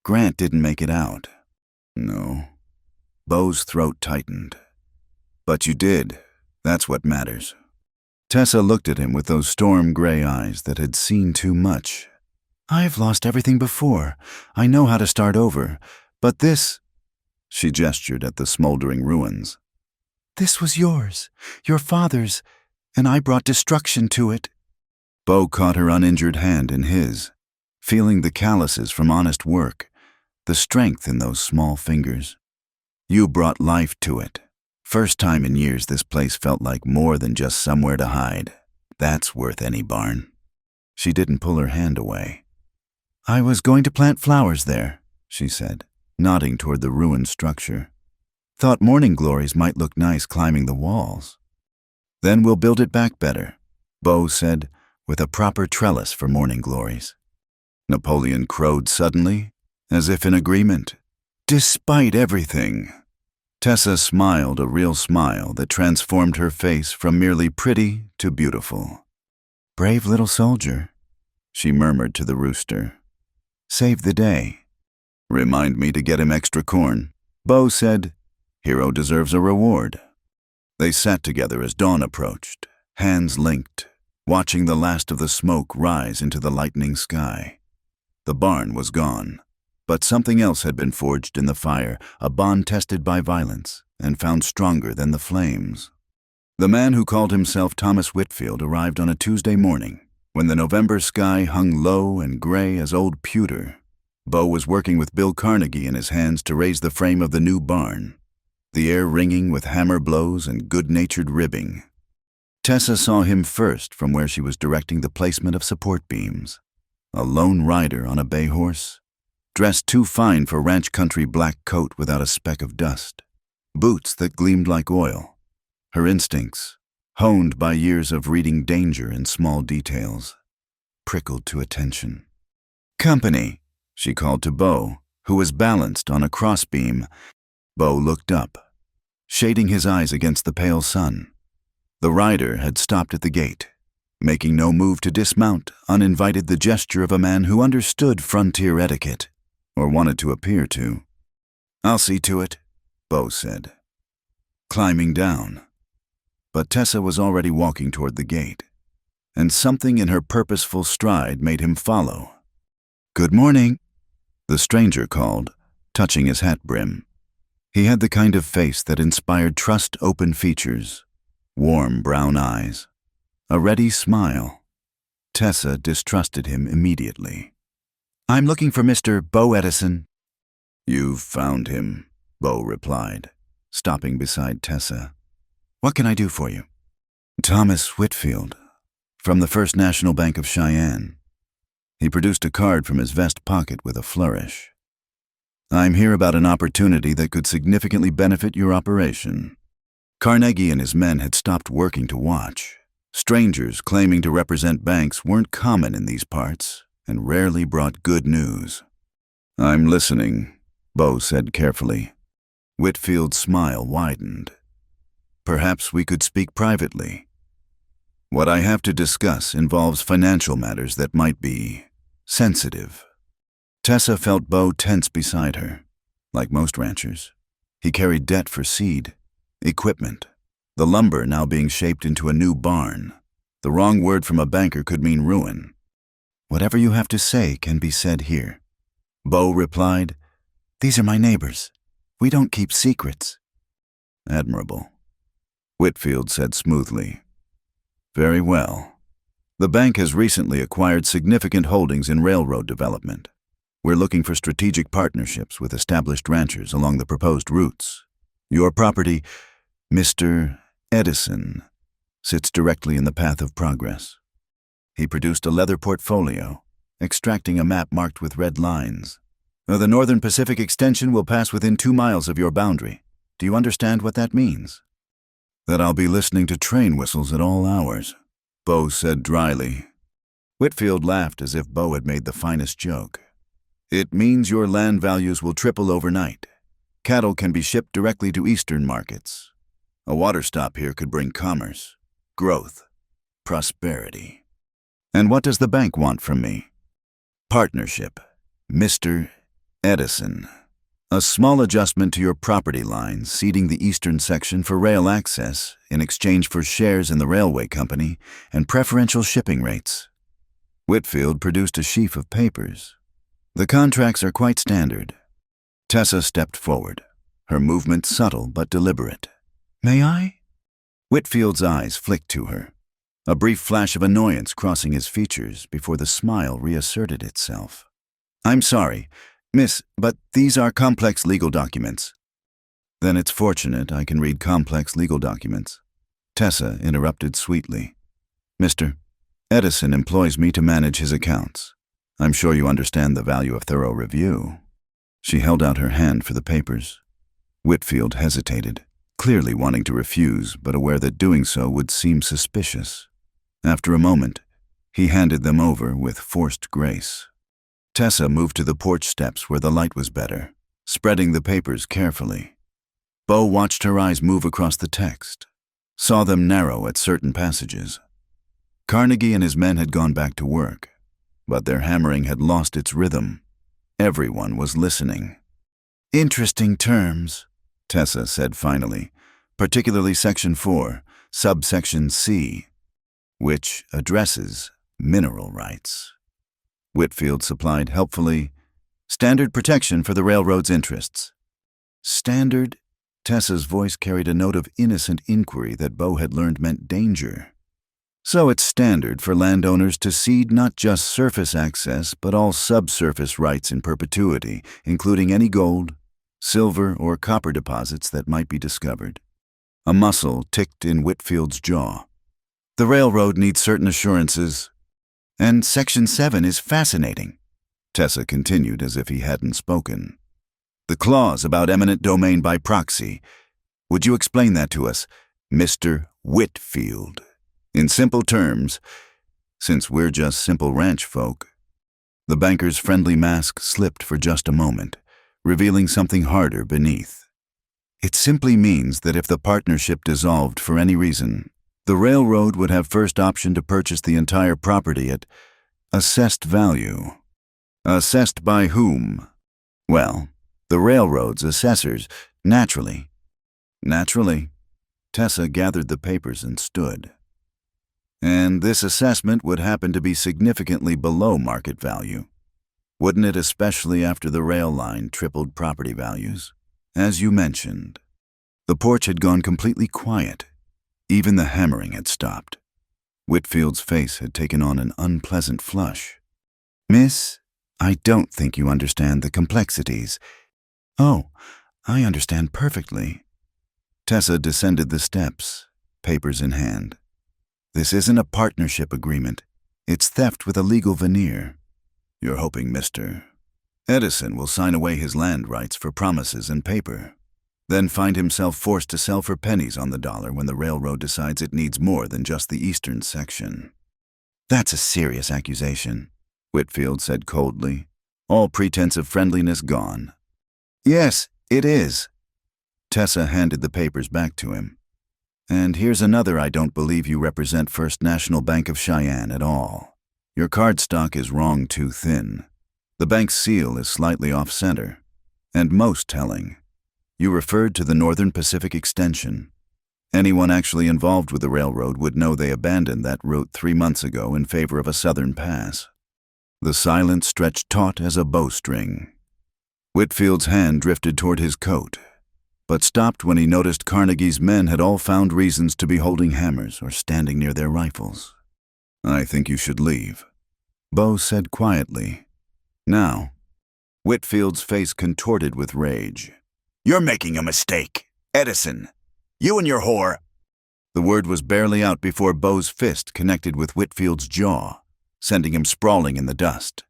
"Grant didn't make it out." "No." Bo's throat tightened. "But you did. That's what matters." Tessa looked at him with those storm-gray eyes that had seen too much. "I've lost everything before. I know how to start over. But this—" She gestured at the smoldering ruins. "This was yours, your father's, and I brought destruction to it." Bo caught her uninjured hand in his, feeling the calluses from honest work, the strength in those small fingers. "You brought life to it. First time in years this place felt like more than just somewhere to hide. That's worth any barn." She didn't pull her hand away. "I was going to plant flowers there," she said, nodding toward the ruined structure. "Thought morning glories might look nice climbing the walls." "Then we'll build it back better," Bo said, "with a proper trellis for morning glories." Napoleon crowed suddenly, as if in agreement. "Despite everything." Tessa smiled a real smile that transformed her face from merely pretty to beautiful. "Brave little soldier," she murmured to the rooster. "Saved the day." "Remind me to get him extra corn," Bo said. "Hero deserves a reward." They sat together as dawn approached, hands linked, watching the last of the smoke rise into the lightening sky. The barn was gone, but something else had been forged in the fire, a bond tested by violence and found stronger than the flames. The man who called himself Thomas Whitfield arrived on a Tuesday morning, when the November sky hung low and gray as old pewter. Bo was working with Bill Carnegie in his hands to raise the frame of the new barn, the air ringing with hammer blows and good-natured ribbing. Tessa saw him first from where she was directing the placement of support beams. A lone rider on a bay horse, dressed too fine for ranch country black coat without a speck of dust, boots that gleamed like oil. Her instincts, honed by years of reading danger in small details, prickled to attention. "Company," she called to Bo, who was balanced on a crossbeam. Bo looked up, shading his eyes against the pale sun. The rider had stopped at the gate, making no move to dismount, uninvited, the gesture of a man who understood frontier etiquette, or wanted to appear to. "I'll see to it," Bo said, climbing down. But Tessa was already walking toward the gate, and something in her purposeful stride made him follow. "Good morning," the stranger called, touching his hat brim. He had the kind of face that inspired trust, open features, warm brown eyes, a ready smile. Tessa distrusted him immediately. "I'm looking for Mr. Bo Edison." "You've found him," Bo replied, stopping beside Tessa. "What can I do for you?" "Thomas Whitfield, from the First National Bank of Cheyenne." He produced a card from his vest pocket with a flourish. "I'm here about an opportunity that could significantly benefit your operation." Carnegie and his men had stopped working to watch. Strangers claiming to represent banks weren't common in these parts and rarely brought good news. "I'm listening," Bo said carefully. Whitfield's smile widened. "Perhaps we could speak privately. What I have to discuss involves financial matters that might be sensitive." Tessa felt Bo tense beside her. Like most ranchers, he carried debt for seed, equipment, the lumber now being shaped into a new barn. The wrong word from a banker could mean ruin. "Whatever you have to say can be said here," Bo replied. "These are my neighbors. We don't keep secrets." "Admirable." Whitfield said smoothly. Very well. The bank has recently acquired significant holdings in railroad development. We're looking for strategic partnerships with established ranchers along the proposed routes. Your property, Mr. Edison, sits directly in the path of progress. He produced a leather portfolio, extracting a map marked with red lines. The Northern Pacific extension will pass within 2 miles of your boundary. Do you understand what that means? That I'll be listening to train whistles at all hours, Bo said dryly. Whitfield laughed as if Bo had made the finest joke. It means your land values will triple overnight. Cattle can be shipped directly to eastern markets. A water stop here could bring commerce, growth, prosperity. And what does the bank want from me? Partnership, Mr. Edison. A small adjustment to your property line, ceding the eastern section for rail access in exchange for shares in the railway company and preferential shipping rates. Whitfield produced a sheaf of papers. The contracts are quite standard. Tessa stepped forward, her movement subtle but deliberate. May I? Whitfield's eyes flicked to her, a brief flash of annoyance crossing his features before the smile reasserted itself. I'm sorry, Miss, but these are complex legal documents. Then it's fortunate I can read complex legal documents. Tessa interrupted sweetly. Mr. Edison employs me to manage his accounts. I'm sure you understand the value of thorough review. She held out her hand for the papers. Whitfield hesitated, clearly wanting to refuse, but aware that doing so would seem suspicious. After a moment, he handed them over with forced grace. Tessa moved to the porch steps where the light was better, spreading the papers carefully. Bo watched her eyes move across the text, saw them narrow at certain passages. Carnegie and his men had gone back to work, but their hammering had lost its rhythm. Everyone was listening. Interesting terms, Tessa said finally, particularly Section 4, subsection C, which addresses mineral rights. Whitfield supplied helpfully, standard protection for the railroad's interests. Standard? Tessa's voice carried a note of innocent inquiry that Bo had learned meant danger. So it's standard for landowners to cede not just surface access, but all subsurface rights in perpetuity, including any gold, silver, or copper deposits that might be discovered. A muscle ticked in Whitfield's jaw. The railroad needs certain assurances. And Section 7 is fascinating, Tessa continued as if he hadn't spoken. The clause about eminent domain by proxy. Would you explain that to us, Mr. Whitfield? In simple terms, since we're just simple ranch folk. The banker's friendly mask slipped for just a moment, revealing something harder beneath. It simply means that if the partnership dissolved for any reason, the railroad would have first option to purchase the entire property at assessed value. Assessed by whom? Well, the railroad's assessors, naturally. Naturally. Tessa gathered the papers and stood. And this assessment would happen to be significantly below market value. Wouldn't it, especially after the rail line tripled property values? As you mentioned. The porch had gone completely quiet. Even the hammering had stopped. Whitfield's face had taken on an unpleasant flush. Miss, I don't think you understand the complexities. Oh, I understand perfectly. Tessa descended the steps, papers in hand. This isn't a partnership agreement. It's theft with a legal veneer. You're hoping Mr. Edison will sign away his land rights for promises and paper, then find himself forced to sell for pennies on the dollar when the railroad decides it needs more than just the eastern section. That's a serious accusation, Whitfield said coldly, all pretense of friendliness gone. Yes, it is. Tessa handed the papers back to him. And here's another. I don't believe you represent First National Bank of Cheyenne at all. Your cardstock is wrong too thin. The bank's seal is slightly off-center. And most telling, you referred to the Northern Pacific extension. Anyone actually involved with the railroad would know they abandoned that route 3 months ago in favor of a southern pass. The silence stretched taut as a bowstring. Whitfield's hand drifted toward his coat. but stopped when he noticed Carnegie's men had all found reasons to be holding hammers or standing near their rifles. "I think you should leave," Bo said quietly. "Now." Whitfield's face contorted with rage. "You're making a mistake. Edison. You and your whore." The word was barely out before Bo's fist connected with Whitfield's jaw, sending him sprawling in the dust.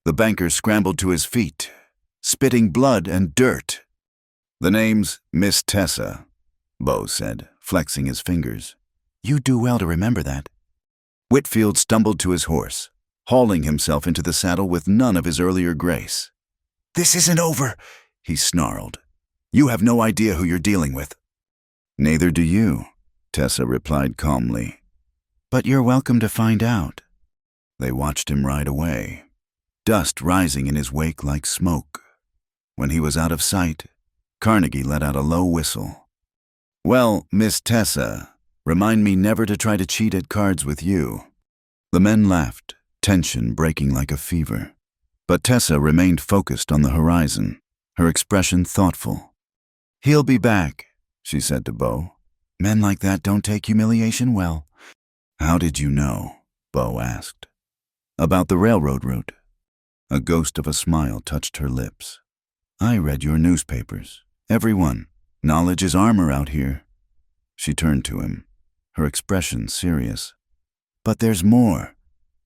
The banker scrambled to his feet, spitting blood and dirt. "The name's Miss Tessa," Bo said, flexing his fingers. "You do well to remember that." Whitfield stumbled to his horse, hauling himself into the saddle with none of his earlier grace. "This isn't over," he snarled. "You have no idea who you're dealing with." "Neither do you," Tessa replied calmly. "But you're welcome to find out." They watched him ride away, dust rising in his wake like smoke. When he was out of sight, Carnegie let out a low whistle. "Well, Miss Tessa, remind me never to try to cheat at cards with you." The men laughed, tension breaking like a fever. But Tessa remained focused on the horizon, her expression thoughtful. "He'll be back," she said to Bo. "Men like that don't take humiliation well." "How did you know?" Bo asked. "About the railroad route." A ghost of a smile touched her lips. "I read your newspapers. Every one. Knowledge is armor out here." She turned to him, her expression serious. "But there's more.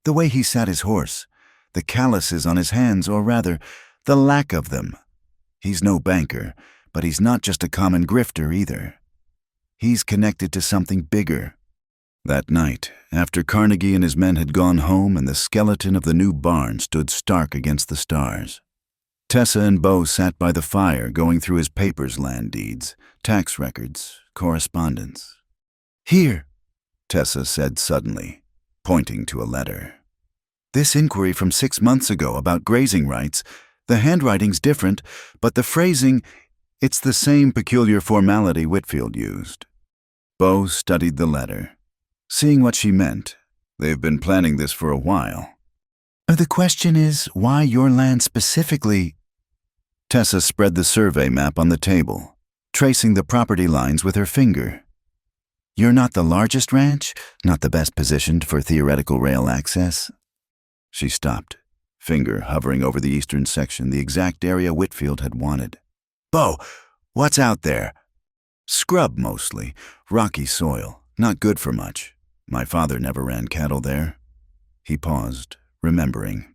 The way he sat his horse, the calluses on his hands, or rather, the lack of them. He's no banker, but he's not just a common grifter either. He's connected to something bigger." That night, after Carnegie and his men had gone home and the skeleton of the new barn stood stark against the stars, Tessa and Bo sat by the fire going through his papers, land deeds, tax records, correspondence. "Here," Tessa said suddenly, pointing to a letter. "This inquiry from 6 months ago about grazing rights, the handwriting's different, but the phrasing, it's the same peculiar formality Whitfield used." Bo studied the letter, seeing what she meant. "They've been planning this for a while." "The question is, why your land specifically?" Tessa spread the survey map on the table, tracing the property lines with her finger. "You're not the largest ranch, not the best positioned for theoretical rail access." She stopped, finger hovering over the eastern section, the exact area Whitfield had wanted. "Bo, what's out there?" "Scrub mostly, rocky soil, not good for much. My father never ran cattle there." He paused, remembering.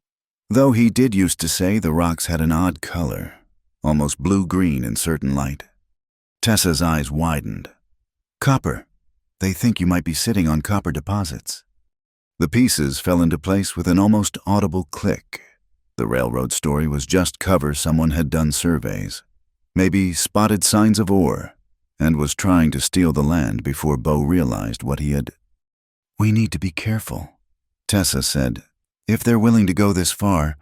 Though he did used to say the rocks had an odd color, almost blue-green in certain light. Tessa's eyes widened. "Copper. They think you might be sitting on copper deposits." The pieces fell into place with an almost audible click. The railroad story was just cover someone had done surveys, maybe spotted signs of ore, and was trying to steal the land before Bo realized what he had. "We need to be careful," Tessa said. "If they're willing to go this far."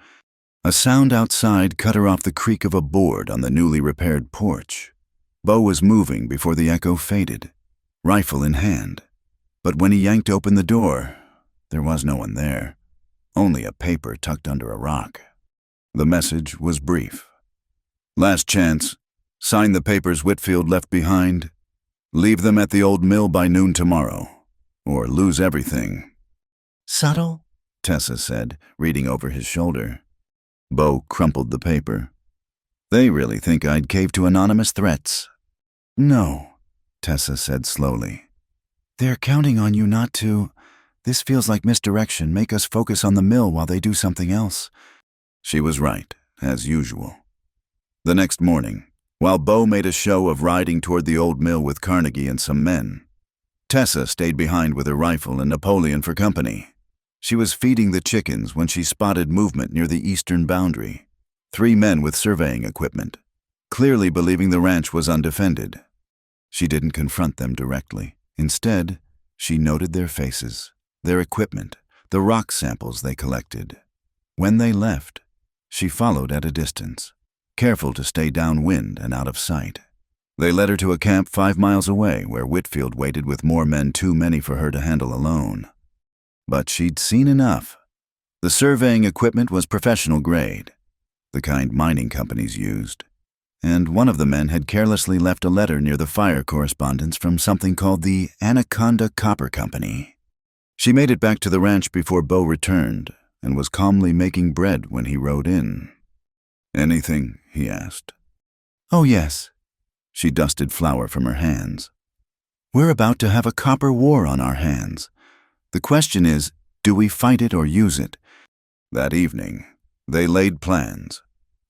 A sound outside cut her off the creak of a board on the newly repaired porch. Bo was moving before the echo faded, rifle in hand. But when he yanked open the door, there was no one there, only a paper tucked under a rock. The message was brief. "Last chance. Sign the papers Whitfield left behind. Leave them at the old mill by noon tomorrow, or lose everything." "Subtle?" Tessa said, reading over his shoulder. Bo crumpled the paper. "They really think I'd cave to anonymous threats." "No," Tessa said slowly. "They're counting on you not to. This feels like misdirection. Make us focus on the mill while they do something else." She was right, as usual. The next morning, while Bo made a show of riding toward the old mill with Carnegie and some men, Tessa stayed behind with her rifle and Napoleon for company. She was feeding the chickens when she spotted movement near the eastern boundary. 3 men with surveying equipment, clearly believing the ranch was undefended. She didn't confront them directly. Instead, she noted their faces, their equipment, the rock samples they collected. When they left, she followed at a distance, careful to stay downwind and out of sight. They led her to a camp 5 miles away where Whitfield waited with more men too many for her to handle alone. But she'd seen enough. The surveying equipment was professional grade, the kind mining companies used, and one of the men had carelessly left a letter near the fire correspondence from something called the Anaconda Copper Company. She made it back to the ranch before Bo returned and was calmly making bread when he rode in. "Anything?" he asked. "Oh, yes." She dusted flour from her hands. "We're about to have a copper war on our hands. The question is, do we fight it or use it?" That evening, they laid plans.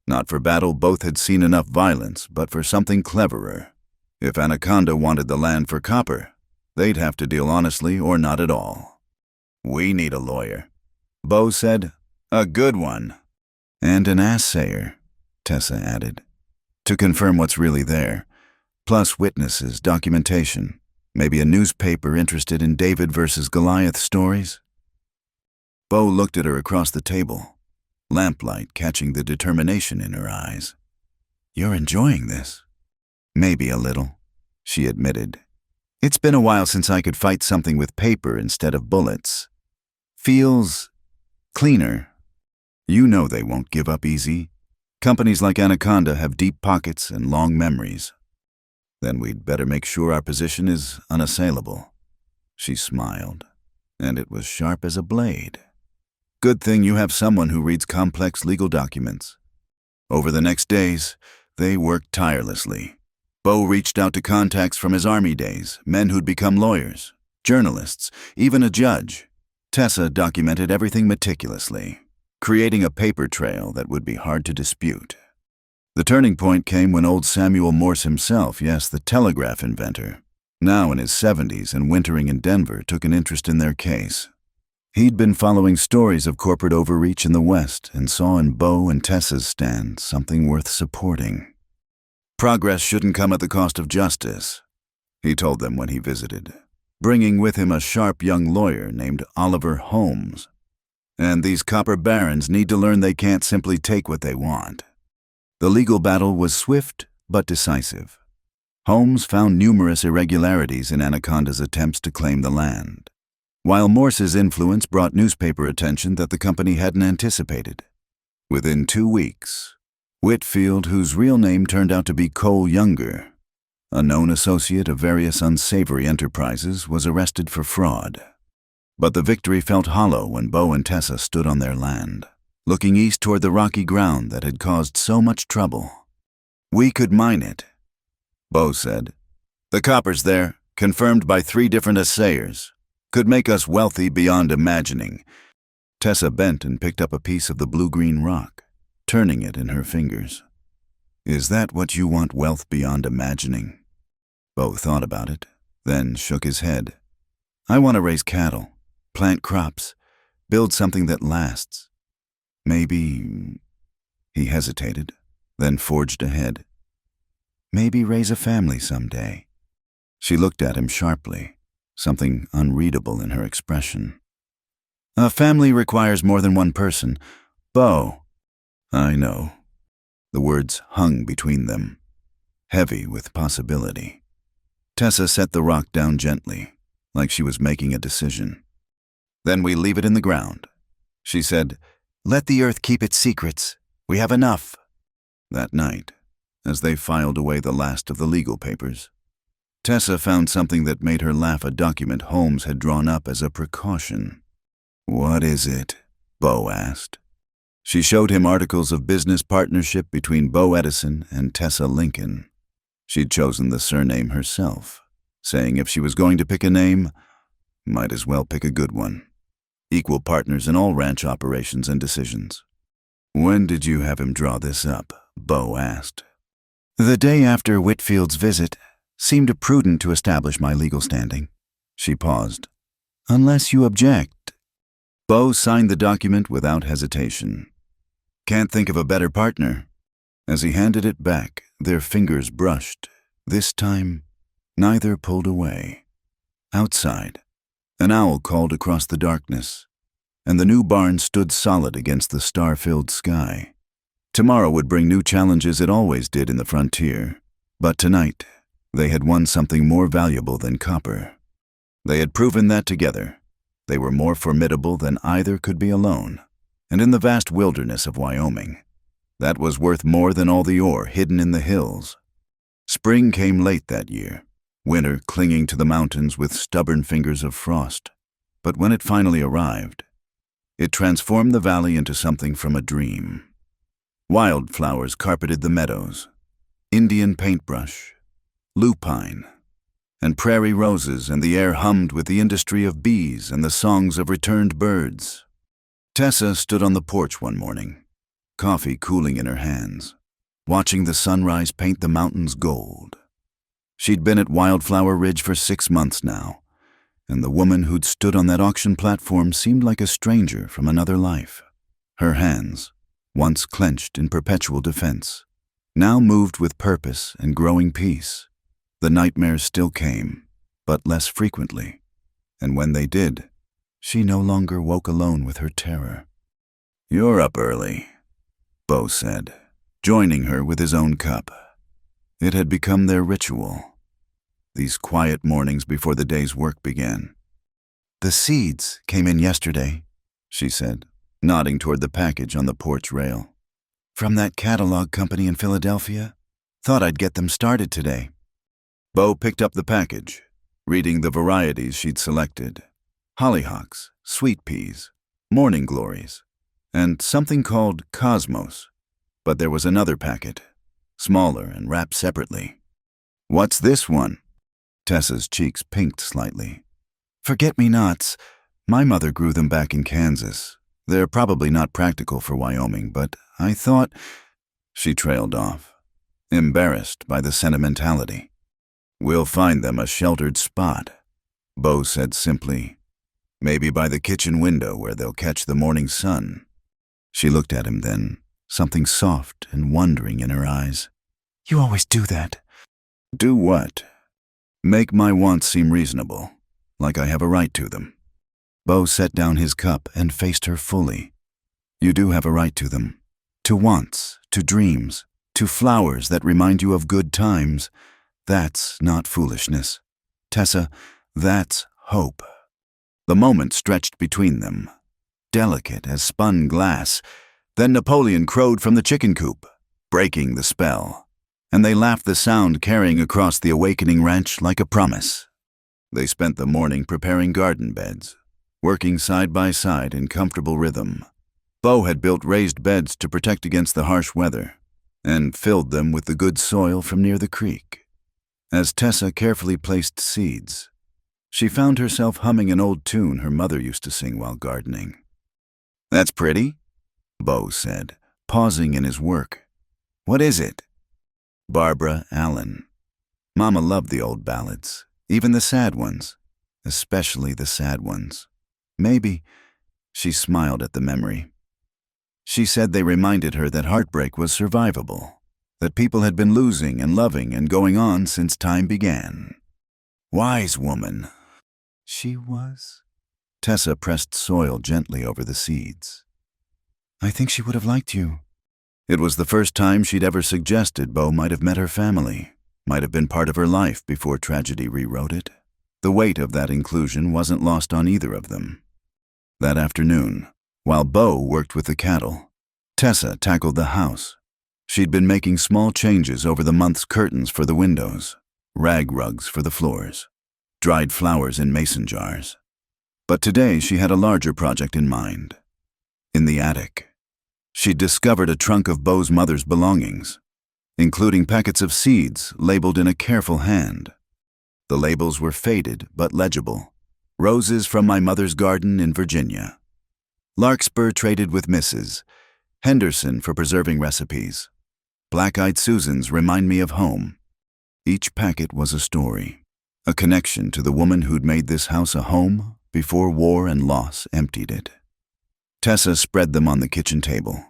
Not for battle, both had seen enough violence, but for something cleverer. If Anaconda wanted the land for copper, they'd have to deal honestly or not at all. "We need a lawyer," Bo said. "A good one." "And an ass-sayer," Tessa added, "to confirm what's really there, plus witnesses, documentation, maybe a newspaper interested in David versus Goliath stories." Bo looked at her across the table, lamplight catching the determination in her eyes. "You're enjoying this?" "Maybe a little," she admitted. "It's been a while since I could fight something with paper instead of bullets. Feels cleaner. You know they won't give up easy. Companies like Anaconda have deep pockets and long memories. Then we'd better make sure our position is unassailable." She smiled, and it was sharp as a blade. "Good thing you have someone who reads complex legal documents." Over the next days, they worked tirelessly. Bo reached out to contacts from his army days, men who'd become lawyers, journalists, even a judge. Tessa documented everything meticulously, creating a paper trail that would be hard to dispute. The turning point came when old Samuel Morse himself, yes, the telegraph inventor, now in his 70s and wintering in Denver, took an interest in their case. He'd been following stories of corporate overreach in the West and saw in Bo and Tessa's stand something worth supporting. Progress shouldn't come at the cost of justice, he told them when he visited, bringing with him a sharp young lawyer named Oliver Holmes. And these copper barons need to learn they can't simply take what they want. The legal battle was swift but decisive. Holmes found numerous irregularities in Anaconda's attempts to claim the land, while Morse's influence brought newspaper attention that the company hadn't anticipated. Within 2 weeks, Whitfield, whose real name turned out to be Cole Younger, a known associate of various unsavory enterprises, was arrested for fraud. But the victory felt hollow when Bo and Tessa stood on their land, looking east toward the rocky ground that had caused so much trouble. "We could mine it," Bo said. "The copper's there, confirmed by 3 different assayers. Could make us wealthy beyond imagining." Tessa bent and picked up a piece of the blue-green rock, turning it in her fingers. "Is that what you want, wealth beyond imagining?" Bo thought about it, then shook his head. "I want to raise cattle, plant crops, build something that lasts. Maybe—" He hesitated, then forged ahead. "Maybe raise a family someday." She looked at him sharply, something unreadable in her expression. "A family requires more than one person. Bo." "I know." The words hung between them, heavy with possibility. Tessa set the rock down gently, like she was making a decision. "Then we leave it in the ground," she said. "Let the earth keep its secrets. We have enough." That night, as they filed away the last of the legal papers, Tessa found something that made her laugh, a document Holmes had drawn up as a precaution. "What is it?" Bo asked. She showed him articles of business partnership between Bo Edison and Tessa Lincoln. She'd chosen the surname herself, saying if she was going to pick a name, might as well pick a good one. Equal partners in all ranch operations and decisions. "When did you have him draw this up?" Bo asked. "The day after Whitfield's visit. Seemed prudent to establish my legal standing." She paused. "Unless you object." Bo signed the document without hesitation. "Can't think of a better partner." As he handed it back, their fingers brushed. This time, neither pulled away. Outside, an owl called across the darkness, and the new barn stood solid against the star-filled sky. Tomorrow would bring new challenges it always did in the frontier, but tonight they had won something more valuable than copper. They had proven that together, they were more formidable than either could be alone, and in the vast wilderness of Wyoming, That was worth more than all the ore hidden in the hills. Spring came late that year, winter clinging to the mountains with stubborn fingers of frost. But when it finally arrived, it transformed the valley into something from a dream. Wildflowers carpeted the meadows, Indian paintbrush, lupine, and prairie roses, and the air hummed with the industry of bees and the songs of returned birds. Tessa stood on the porch one morning, coffee cooling in her hands, watching the sunrise paint the mountains gold. She'd been at Wildflower Ridge for 6 months now, and the woman who'd stood on that auction platform seemed like a stranger from another life. Her hands, once clenched in perpetual defense, now moved with purpose and growing peace. The nightmares still came, but less frequently, and when they did, she no longer woke alone with her terror. "You're up early," Bo said, joining her with his own cup. It had become their ritual, these quiet mornings before the day's work began. "The seeds came in yesterday," she said, nodding toward the package on the porch rail. "From that catalog company in Philadelphia. Thought I'd get them started today." Bo picked up the package, reading the varieties she'd selected: hollyhocks, sweet peas, morning glories, and something called cosmos. But there was another packet, smaller and wrapped separately. "What's this one?" Tessa's cheeks pinked slightly. "Forget-me-nots. My mother grew them back in Kansas. They're probably not practical for Wyoming, but I thought—" She trailed off, embarrassed by the sentimentality. "We'll find them a sheltered spot," Bo said simply. "Maybe by the kitchen window where they'll catch the morning sun." She looked at him then, something soft and wondering in her eyes. "You always do that." "Do what?" "Make my wants seem reasonable, like I have a right to them." Bo set down his cup and faced her fully. "You do have a right to them. To wants, to dreams, to flowers that remind you of good times. That's not foolishness. Tessa, that's hope." The moment stretched between them, delicate as spun glass. Then Napoleon crowed from the chicken coop, breaking the spell, and they laughed, the sound carrying across the awakening ranch like a promise. They spent the morning preparing garden beds, working side by side in comfortable rhythm. Bo had built raised beds to protect against the harsh weather, and filled them with the good soil from near the creek. As Tessa carefully placed seeds, she found herself humming an old tune her mother used to sing while gardening. "That's pretty," Bo said, pausing in his work. "What is it?" "Barbara Allen. Mama loved the old ballads, even the sad ones, especially the sad ones. Maybe," she smiled at the memory. "She said they reminded her that heartbreak was survivable, that people had been losing and loving and going on since time began. Wise woman." "She was." Tessa pressed soil gently over the seeds. "I think she would have liked you." It was the first time she'd ever suggested Bo might have met her family, might have been part of her life before tragedy rewrote it. The weight of that inclusion wasn't lost on either of them. That afternoon, while Bo worked with the cattle, Tessa tackled the house. She'd been making small changes over the month's curtains for the windows, rag rugs for the floors, dried flowers in mason jars. But today she had a larger project in mind. In the attic, she'd discovered a trunk of Bo's mother's belongings, including packets of seeds labeled in a careful hand. The labels were faded but legible. "Roses from my mother's garden in Virginia. Larkspur traded with Mrs. Henderson for preserving recipes. Black-eyed Susans remind me of home." Each packet was a story, a connection to the woman who'd made this house a home before war and loss emptied it. Tessa spread them on the kitchen table,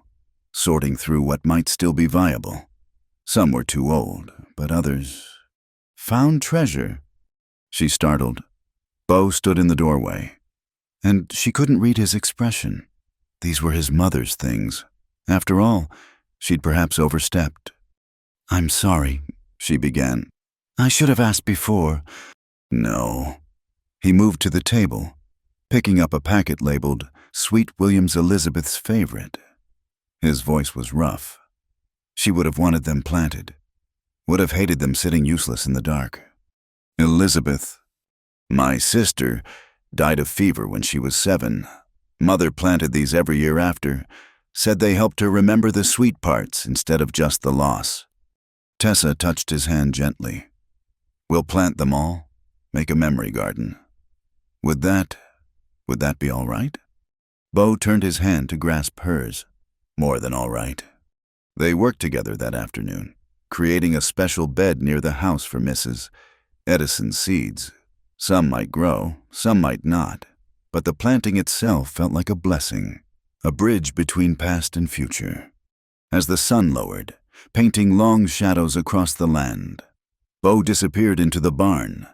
sorting through what might still be viable. Some were too old, but others— "Found treasure?" She startled. Bo stood in the doorway, and she couldn't read his expression. These were his mother's things. After all, she'd perhaps overstepped. "I'm sorry," she began. "I should have asked before." "No." He moved to the table, picking up a packet labeled Sweet William's Elizabeth's Favorite. His voice was rough, She would have wanted them planted, would have hated them sitting useless in the dark. Elizabeth, my sister, died of fever when she was 7. Mother planted these every year after, said they helped her remember the sweet parts instead of just the loss. Tessa touched his hand gently. We'll plant them all, make a memory garden. Would that be all right? Beau turned his hand to grasp hers. More than all right. They worked together that afternoon, creating a special bed near the house for Mrs. Edison's seeds. Some might grow, some might not, but the planting itself felt like a blessing, a bridge between past and future. As the sun lowered, painting long shadows across the land, Beau disappeared into the barn.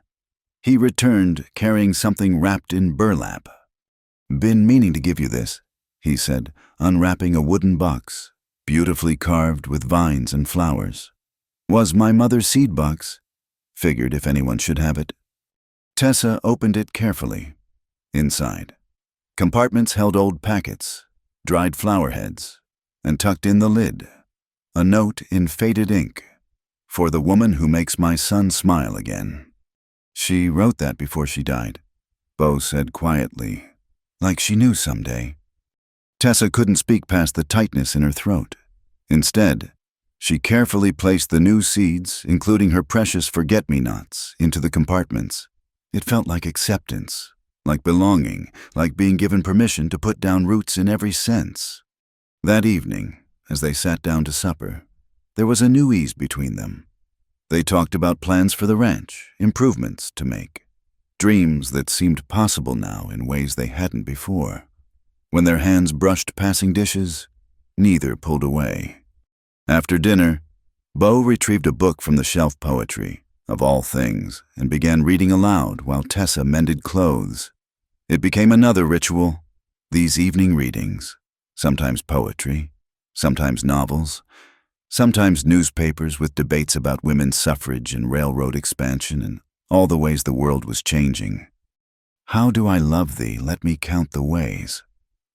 He returned carrying something wrapped in burlap. Been meaning to give you this, he said, unwrapping a wooden box, beautifully carved with vines and flowers. Was my mother's seed box. Figured if anyone should have it. Tessa opened it carefully. Inside, compartments held old packets, dried flower heads, and tucked in the lid, a note in faded ink, for the woman who makes my son smile again. She wrote that before she died, Beau said quietly, like she knew someday. Tessa couldn't speak past the tightness in her throat. Instead, she carefully placed the new seeds, including her precious forget-me-nots, into the compartments. It felt like acceptance, like belonging, like being given permission to put down roots in every sense. That evening, as they sat down to supper, there was a new ease between them. They talked about plans for the ranch, improvements to make, dreams that seemed possible now in ways they hadn't before. When their hands brushed passing dishes, neither pulled away. After dinner, Beau retrieved a book from the shelf, poetry, of all things, and began reading aloud while Tessa mended clothes. It became another ritual, these evening readings, sometimes poetry, sometimes novels, sometimes newspapers with debates about women's suffrage and railroad expansion and all the ways the world was changing. How do I love thee, let me count the ways.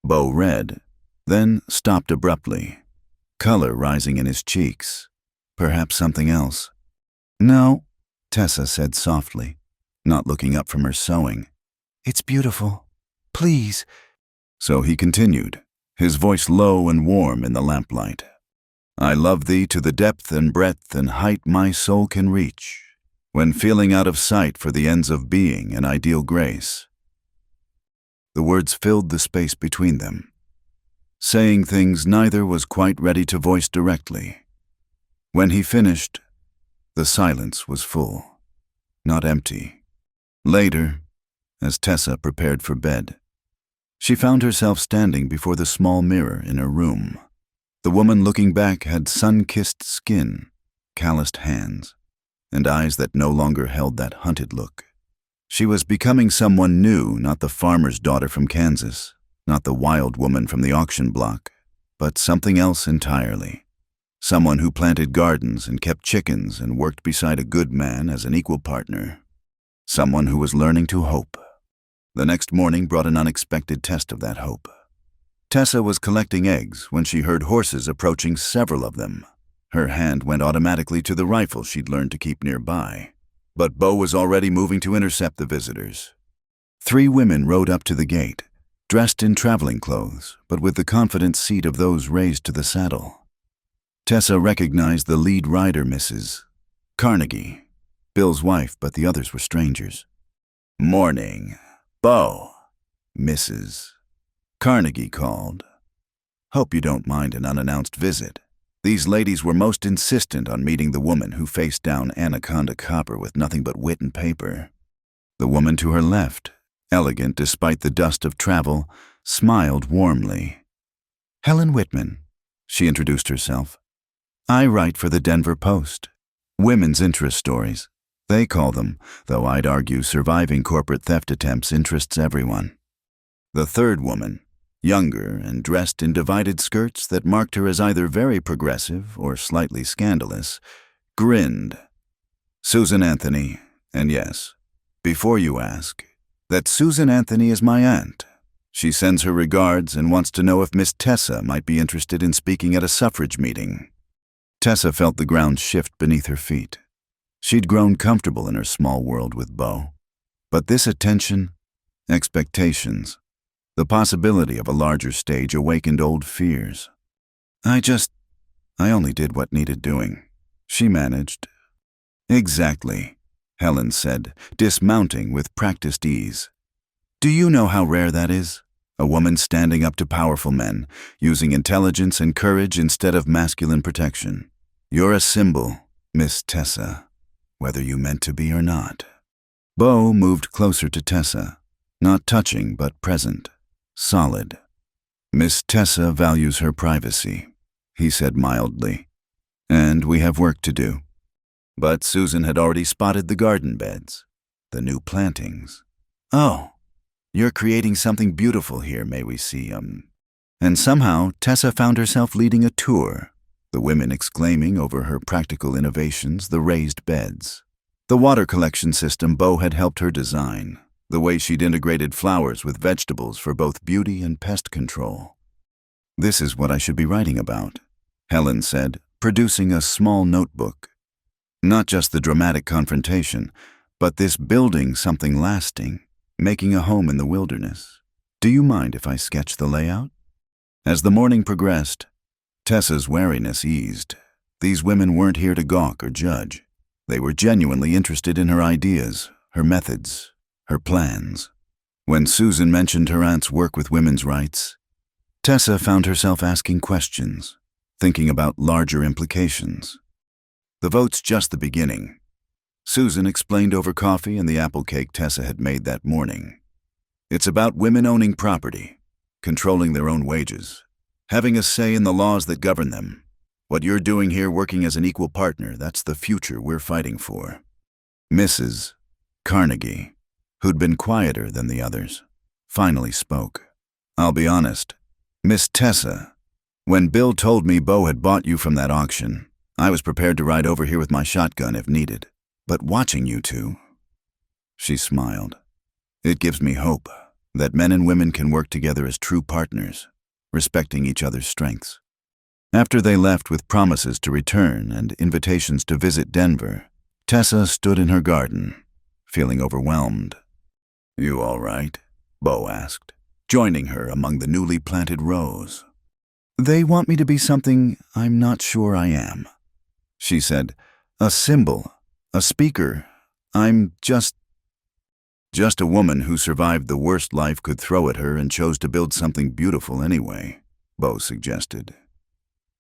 Beau read, then stopped abruptly, color rising in his cheeks. Perhaps something else. No, Tessa said softly, not looking up from her sewing. It's beautiful. Please. So he continued, his voice low and warm in the lamplight. I love thee to the depth and breadth and height my soul can reach, when feeling out of sight for the ends of being and ideal grace. The words filled the space between them, saying things neither was quite ready to voice directly. When he finished, the silence was full, not empty. Later, as Tessa prepared for bed, she found herself standing before the small mirror in her room. The woman looking back had sun-kissed skin, calloused hands, and eyes that no longer held that hunted look. She was becoming someone new, not the farmer's daughter from Kansas, not the wild woman from the auction block, but something else entirely. Someone who planted gardens and kept chickens and worked beside a good man as an equal partner. Someone who was learning to hope. The next morning brought an unexpected test of that hope. Tessa was collecting eggs when she heard horses approaching, several of them. Her hand went automatically to the rifle she'd learned to keep nearby. But Beau was already moving to intercept the visitors. 3 women rode up to the gate, dressed in traveling clothes, but with the confident seat of those raised to the saddle. Tessa recognized the lead rider, Mrs. Carnegie, Bill's wife, but the others were strangers. Morning, Beau, Mrs. Carnegie called. Hope you don't mind an unannounced visit. These ladies were most insistent on meeting the woman who faced down Anaconda Copper with nothing but wit and paper. The woman to her left, elegant despite the dust of travel, smiled warmly. Helen Whitman, she introduced herself. I write for the Denver Post. Women's interest stories. They call them, though I'd argue surviving corporate theft attempts interests everyone. The third woman, younger and dressed in divided skirts that marked her as either very progressive or slightly scandalous, grinned. Susan Anthony, and yes, before you ask, that Susan Anthony is my aunt. She sends her regards and wants to know if Miss Tessa might be interested in speaking at a suffrage meeting. Tessa felt the ground shift beneath her feet. She'd grown comfortable in her small world with Beau. But this attention, expectations, the possibility of a larger stage awakened old fears. I only did what needed doing. She managed. Exactly, Helen said, dismounting with practiced ease. Do you know how rare that is? A woman standing up to powerful men, using intelligence and courage instead of masculine protection. You're a symbol, Miss Tessa, whether you meant to be or not. Beau moved closer to Tessa, not touching but present, solid. Miss Tessa values her privacy, he said mildly, and we have work to do. But Susan had already spotted the garden beds, the new plantings. Oh, you're creating something beautiful here, may we see, And somehow Tessa found herself leading a tour, the women exclaiming over her practical innovations, the raised beds. The water collection system Beau had helped her design, the way she'd integrated flowers with vegetables for both beauty and pest control. This is what I should be writing about, Helen said, producing a small notebook. Not just the dramatic confrontation, but this building something lasting, making a home in the wilderness. Do you mind if I sketch the layout? As the morning progressed, Tessa's wariness eased. These women weren't here to gawk or judge. They were genuinely interested in her ideas, her methods, her plans. When Susan mentioned her aunt's work with women's rights, Tessa found herself asking questions, thinking about larger implications. The vote's just the beginning. Susan explained over coffee and the apple cake Tessa had made that morning. It's about women owning property, controlling their own wages, having a say in the laws that govern them. What you're doing here working as an equal partner, that's the future we're fighting for. Mrs. Carnegie, who'd been quieter than the others, finally spoke. I'll be honest, Miss Tessa, when Bill told me Beau had bought you from that auction, I was prepared to ride over here with my shotgun if needed. But watching you two, she smiled. It gives me hope that men and women can work together as true partners, respecting each other's strengths. After they left with promises to return and invitations to visit Denver, Tessa stood in her garden, feeling overwhelmed. You all right? Beau asked, joining her among the newly planted rows. They want me to be something I'm not sure I am, she said. A symbol, a speaker. I'm just a woman who survived the worst life could throw at her and chose to build something beautiful anyway, Beau suggested.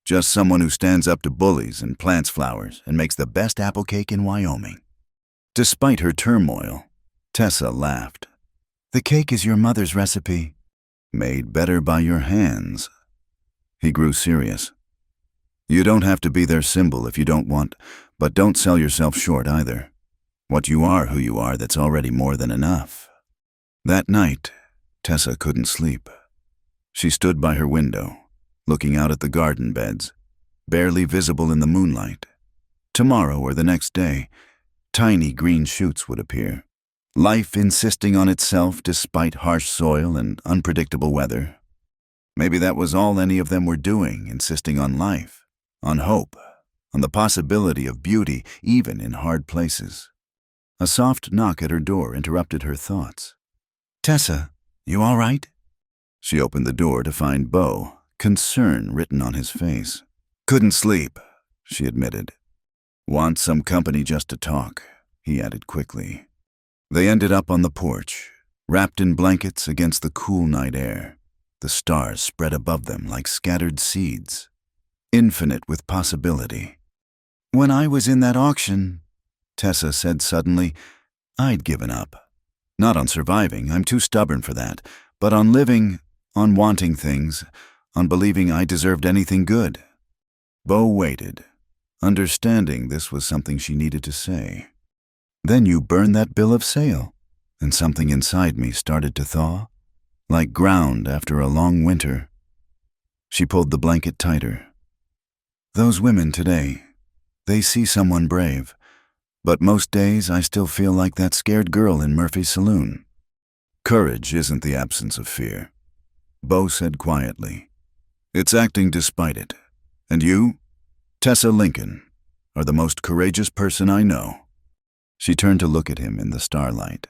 Just someone who stands up to bullies and plants flowers and makes the best apple cake in Wyoming. Despite her turmoil, Tessa laughed. The cake is your mother's recipe, made better by your hands. He grew serious. You don't have to be their symbol if you don't want, but don't sell yourself short either. What you are, who you are, that's already more than enough. That night, Tessa couldn't sleep. She stood by her window, looking out at the garden beds, barely visible in the moonlight. Tomorrow or the next day, tiny green shoots would appear. Life insisting on itself despite harsh soil and unpredictable weather. Maybe that was all any of them were doing, insisting on life, on hope, on the possibility of beauty even in hard places. A soft knock at her door interrupted her thoughts. Tessa, you all right? She opened the door to find Beau, concern written on his face. Couldn't sleep, she admitted. Want some company just to talk, he added quickly. They ended up on the porch, wrapped in blankets against the cool night air. The stars spread above them like scattered seeds, infinite with possibility. When I was in that auction, Tessa said suddenly, I'd given up. Not on surviving, I'm too stubborn for that, but on living, on wanting things, on believing I deserved anything good. Beau waited, understanding this was something she needed to say. Then you burned that bill of sale, and something inside me started to thaw, like ground after a long winter. She pulled the blanket tighter. Those women today, they see someone brave, but most days I still feel like that scared girl in Murphy's saloon. Courage isn't the absence of fear, Beau said quietly. It's acting despite it. And you? Tessa Lincoln, are the most courageous person I know." She turned to look at him in the starlight.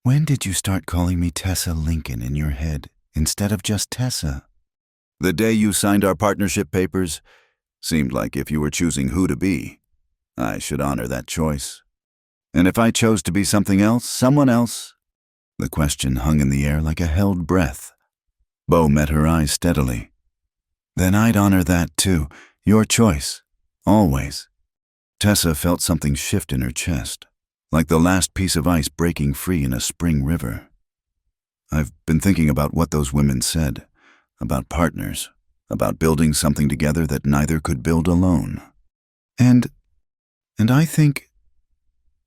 "When did you start calling me Tessa Lincoln in your head instead of just Tessa?" "The day you signed our partnership papers. Seemed like if you were choosing who to be, I should honor that choice. And if I chose to be something else, someone else?" The question hung in the air like a held breath. Bo met her eyes steadily. "Then I'd honor that too. Your choice. Always." Tessa felt something shift in her chest, like the last piece of ice breaking free in a spring river. "I've been thinking about what those women said, about partners, about building something together that neither could build alone. And I think—"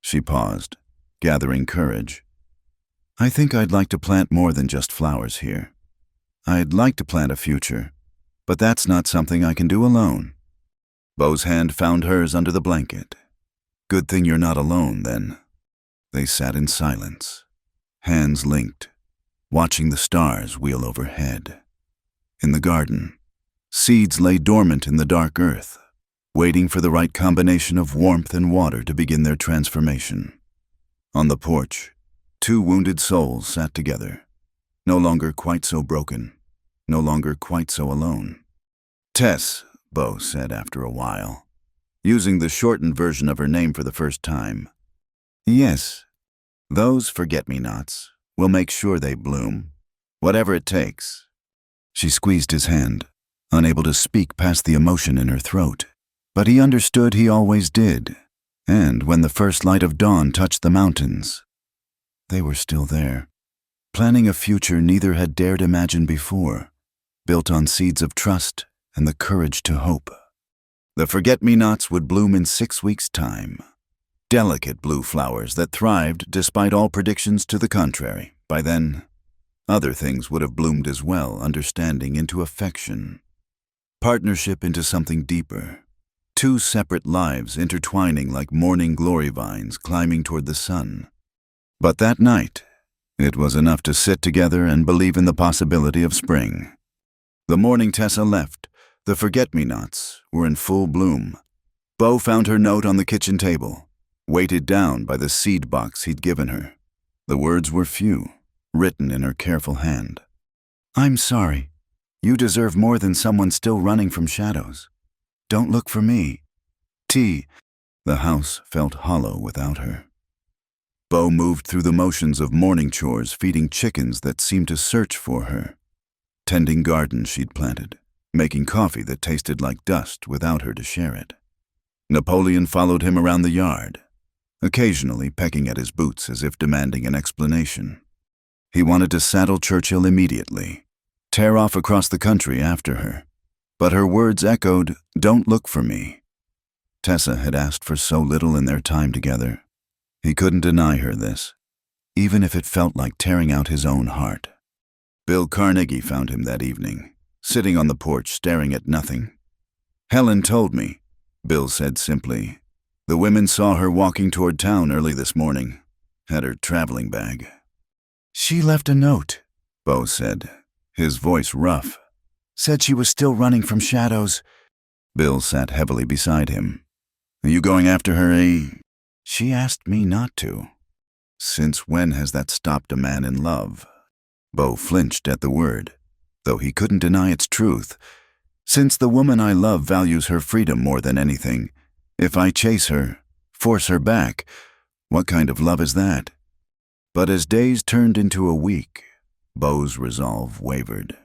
She paused, gathering courage. "I think I'd like to plant more than just flowers here. I'd like to plant a future, but that's not something I can do alone." Bo's hand found hers under the blanket. "Good thing you're not alone, then." They sat in silence, hands linked, watching the stars wheel overhead. In the garden, seeds lay dormant in the dark earth, waiting for the right combination of warmth and water to begin their transformation. On the porch, two wounded souls sat together, no longer quite so broken, no longer quite so alone. "Tess," Bo said after a while, using the shortened version of her name for the first time. "Yes, those forget-me-nots will make sure they bloom, whatever it takes." She squeezed his hand, unable to speak past the emotion in her throat. But he understood he always did, and when the first light of dawn touched the mountains, they were still there, planning a future neither had dared imagine before, built on seeds of trust and the courage to hope. The forget-me-nots would bloom in 6 weeks' time, delicate blue flowers that thrived despite all predictions to the contrary. By then, other things would have bloomed as well, understanding into affection, partnership into something deeper. Two separate lives intertwining like morning glory vines climbing toward the sun. But that night, it was enough to sit together and believe in the possibility of spring. The morning Tessa left, the forget-me-nots were in full bloom. Bo found her note on the kitchen table, weighted down by the seed box he'd given her. The words were few, written in her careful hand. "I'm sorry. You deserve more than someone still running from shadows. Don't look for me. T." The house felt hollow without her. Bo moved through the motions of morning chores, feeding chickens that seemed to search for her, tending gardens she'd planted, making coffee that tasted like dust without her to share it. Napoleon followed him around the yard, occasionally pecking at his boots as if demanding an explanation. He wanted to saddle Churchill immediately, tear off across the country after her. But her words echoed, "Don't look for me." Tessa had asked for so little in their time together. He couldn't deny her this, even if it felt like tearing out his own heart. Bill Carnegie found him that evening, sitting on the porch staring at nothing. "Helen told me," Bill said simply. "The women saw her walking toward town early this morning, had her traveling bag." "She left a note," Bo said, his voice rough. "Said she was still running from shadows." Bill sat heavily beside him. "Are you going after her, eh?" "She asked me not to." "Since when has that stopped a man in love?" Bo flinched at the word, though he couldn't deny its truth. "Since the woman I love values her freedom more than anything, if I chase her, force her back, what kind of love is that?" But as days turned into a week, Bo's resolve wavered.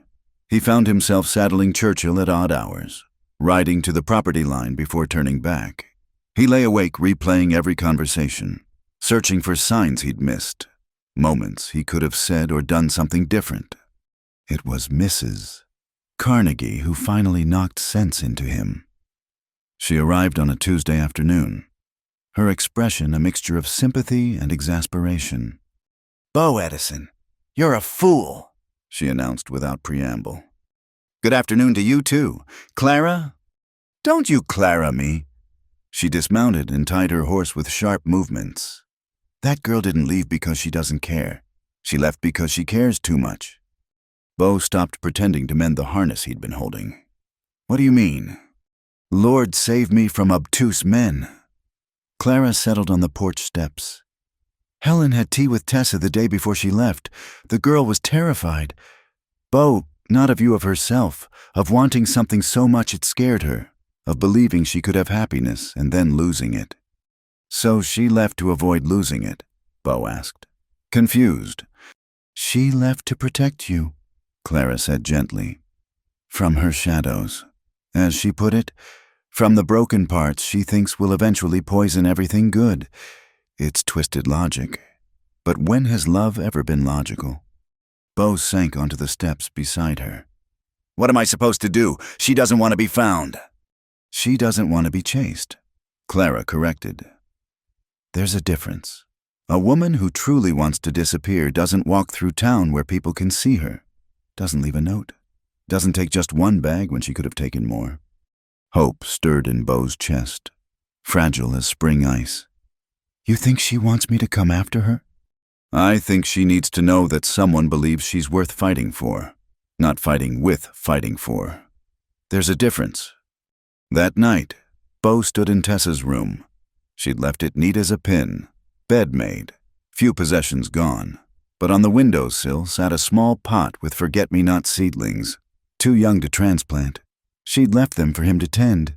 He found himself saddling Churchill at odd hours, riding to the property line before turning back. He lay awake replaying every conversation, searching for signs he'd missed, moments he could have said or done something different. It was Mrs. Carnegie who finally knocked sense into him. She arrived on a Tuesday afternoon, her expression a mixture of sympathy and exasperation. "Bo Edison, you're a fool," she announced without preamble. "Good afternoon to you, too. Clara?" "Don't you Clara me." She dismounted and tied her horse with sharp movements. "That girl didn't leave because she doesn't care. She left because she cares too much." Bo stopped pretending to mend the harness he'd been holding. "What do you mean?" Lord save me from obtuse men. Clara settled on the porch steps. Helen had tea with Tessa the day before she left. The girl was terrified. Bo, not a view of herself, of wanting something so much it scared her, of believing she could have happiness and then losing it. So she left to avoid losing it? Bo asked, confused. She left to protect you, Clara said gently. From her shadows. As she put it, from the broken parts she thinks will eventually poison everything good. It's twisted logic. But when has love ever been logical? Bo sank onto the steps beside her. What am I supposed to do? She doesn't want to be found. She doesn't want to be chased, Clara corrected. There's a difference. A woman who truly wants to disappear doesn't walk through town where people can see her, doesn't leave a note, doesn't take just one bag when she could have taken more. Hope stirred in Bo's chest, fragile as spring ice. You think she wants me to come after her? I think she needs to know that someone believes she's worth fighting for, not fighting with fighting for. There's a difference. That night, Bo stood in Tessa's room. She'd left it neat as a pin, bed made, few possessions gone. But on the windowsill sat a small pot with forget-me-not seedlings, too young to transplant. She'd left them for him to tend.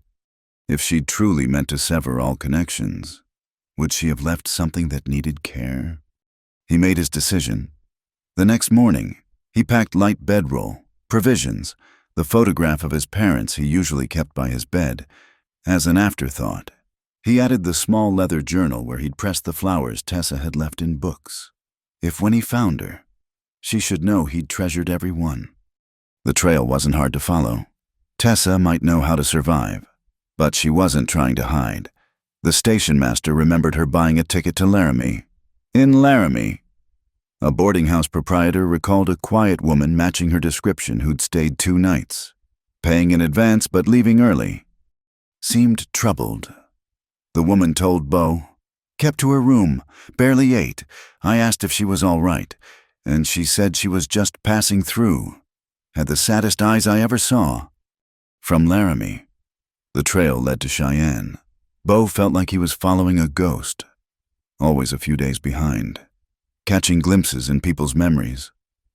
If she'd truly meant to sever all connections, would she have left something that needed care? He made his decision. The next morning, he packed light bedroll, provisions, the photograph of his parents he usually kept by his bed. As an afterthought, he added the small leather journal where he'd pressed the flowers Tessa had left in books. If when he found her, she should know he'd treasured every one. The trail wasn't hard to follow. Tessa might know how to survive, but she wasn't trying to hide. The station master remembered her buying a ticket to Laramie. In Laramie, a boarding house proprietor recalled a quiet woman matching her description who'd stayed 2 nights, paying in advance but leaving early. Seemed troubled. The woman told Bo, kept to her room, barely ate. I asked if she was all right, and she said she was just passing through. Had the saddest eyes I ever saw. From Laramie, the trail led to Cheyenne. Bo felt like he was following a ghost, always a few days behind, catching glimpses in people's memories.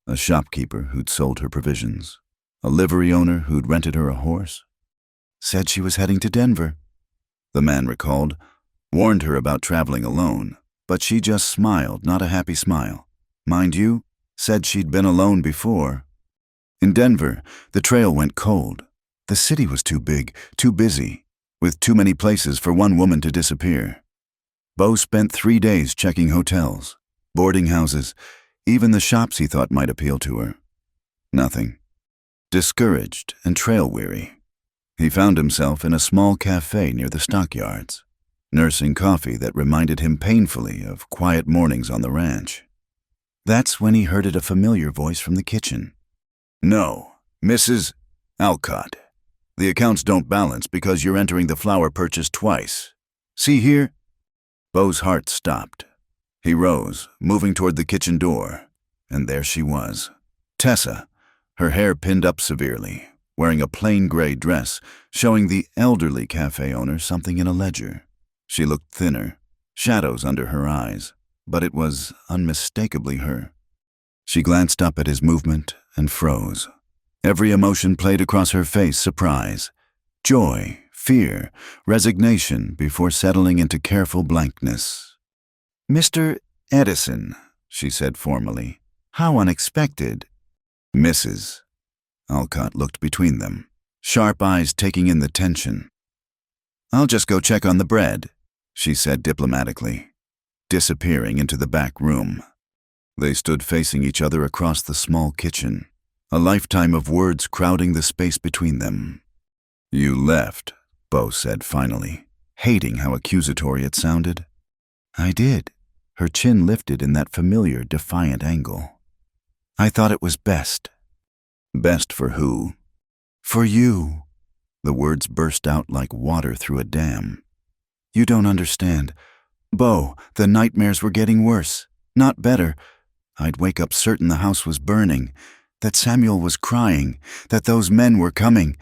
A shopkeeper who'd sold her provisions, a livery owner who'd rented her a horse. Said she was heading to Denver. The man recalled, warned her about traveling alone, but she just smiled, not a happy smile. Mind you, said she'd been alone before. In Denver, the trail went cold. The city was too big, too busy, with too many places for one woman to disappear. Bo spent 3 days checking hotels, boarding houses, even the shops he thought might appeal to her. Nothing. Discouraged and trail-weary, he found himself in a small cafe near the stockyards, nursing coffee that reminded him painfully of quiet mornings on the ranch. That's when he heard a familiar voice from the kitchen. No, Mrs. Alcott. The accounts don't balance because you're entering the flour purchase twice. See here? Bo's heart stopped. He rose, moving toward the kitchen door, and there she was. Tessa, her hair pinned up severely, wearing a plain gray dress, showing the elderly cafe owner something in a ledger. She looked thinner, shadows under her eyes, but it was unmistakably her. She glanced up at his movement and froze. Every emotion played across her face: surprise, joy, fear, resignation, before settling into careful blankness. Mr. Edison, she said formally. How unexpected. Mrs. Alcott looked between them, sharp eyes taking in the tension. I'll just go check on the bread, she said diplomatically, disappearing into the back room. They stood facing each other across the small kitchen, a lifetime of words crowding the space between them. You left, Bo said finally, hating how accusatory it sounded. I did. Her chin lifted in that familiar, defiant angle. I thought it was best. Best for who? For you. The words burst out like water through a dam. You don't understand. Bo, the nightmares were getting worse, not better. I'd wake up certain the house was burning, that Samuel was crying, that those men were coming.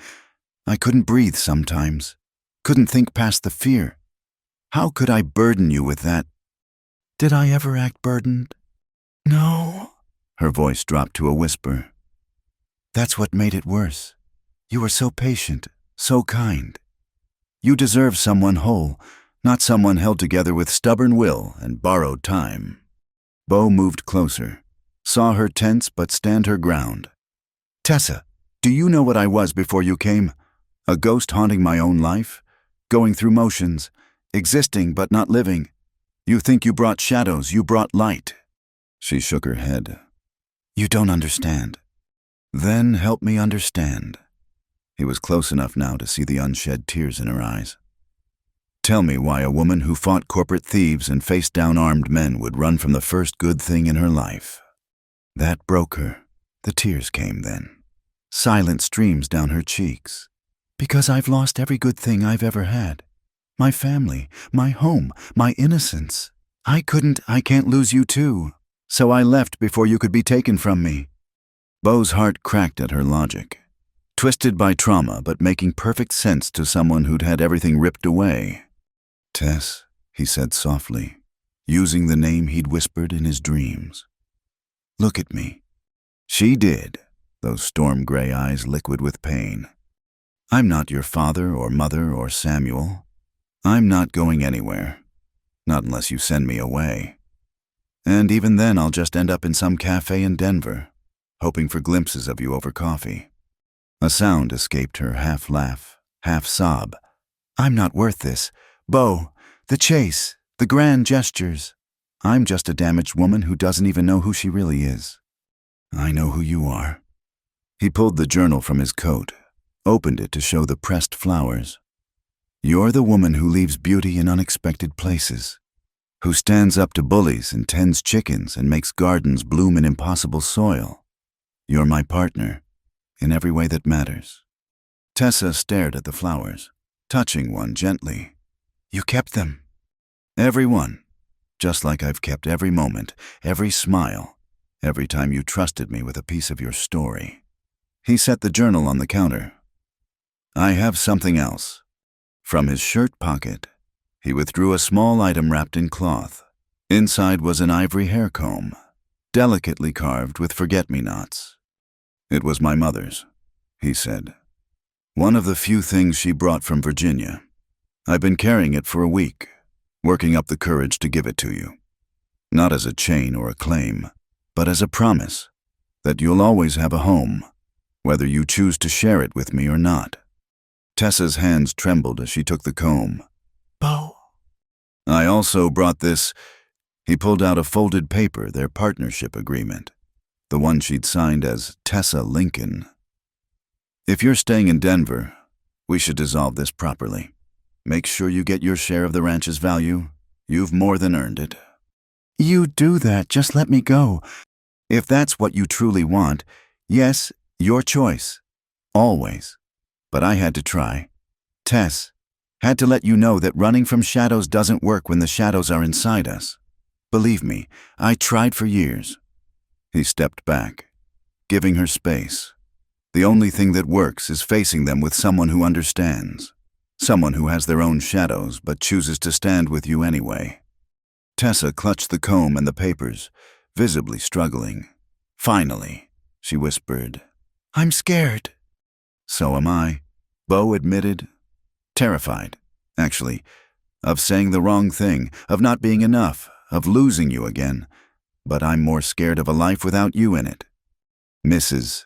I couldn't breathe sometimes. Couldn't think past the fear. How could I burden you with that? Did I ever act burdened? No. Her voice dropped to a whisper. That's what made it worse. You were so patient, so kind. You deserve someone whole, not someone held together with stubborn will and borrowed time. Bo moved closer, saw her tense but stand her ground. Tessa, do you know what I was before you came? A ghost haunting my own life? Going through motions, existing but not living. You think you brought shadows, you brought light. She shook her head. You don't understand. Then help me understand. He was close enough now to see the unshed tears in her eyes. Tell me why a woman who fought corporate thieves and faced down armed men would run from the first good thing in her life. That broke her. The tears came then. Silent streams down her cheeks. Because I've lost every good thing I've ever had. My family, my home, my innocence. I can't lose you too. So I left before you could be taken from me. Bo's heart cracked at her logic. Twisted by trauma, but making perfect sense to someone who'd had everything ripped away. Tess, he said softly, using the name he'd whispered in his dreams. Look at me. She did, those storm-gray eyes liquid with pain. I'm not your father or mother or Samuel. I'm not going anywhere. Not unless you send me away. And even then I'll just end up in some cafe in Denver, hoping for glimpses of you over coffee. A sound escaped her, half laugh, half sob. I'm not worth this. Bo, the chase, the grand gestures. I'm just a damaged woman who doesn't even know who she really is. I know who you are. He pulled the journal from his coat, opened it to show the pressed flowers. You're the woman who leaves beauty in unexpected places, who stands up to bullies and tends chickens and makes gardens bloom in impossible soil. You're my partner, in every way that matters. Tessa stared at the flowers, touching one gently. You kept them. Every one, just like I've kept every moment, every smile, every time you trusted me with a piece of your story. He set the journal on the counter. I have something else. From his shirt pocket, he withdrew a small item wrapped in cloth. Inside was an ivory hair comb, delicately carved with forget-me-nots. It was my mother's, he said. One of the few things she brought from Virginia. I've been carrying it for a week, working up the courage to give it to you. Not as a chain or a claim, but as a promise that you'll always have a home, whether you choose to share it with me or not. Tessa's hands trembled as she took the comb. Bo. I also brought this. He pulled out a folded paper, their partnership agreement, the one she'd signed as Tessa Lincoln. If you're staying in Denver, we should dissolve this properly. Make sure you get your share of the ranch's value. You've more than earned it. You do that, just let me go. If that's what you truly want, yes, your choice. Always. But I had to try. Tess, had to let you know that running from shadows doesn't work when the shadows are inside us. Believe me, I tried for years. He stepped back, giving her space. The only thing that works is facing them with someone who understands. Someone who has their own shadows but chooses to stand with you anyway. Tessa clutched the comb and the papers, visibly struggling. Finally, she whispered, I'm scared. So am I, Bo admitted. Terrified, actually, of saying the wrong thing, of not being enough, of losing you again. But I'm more scared of a life without you in it. Mrs.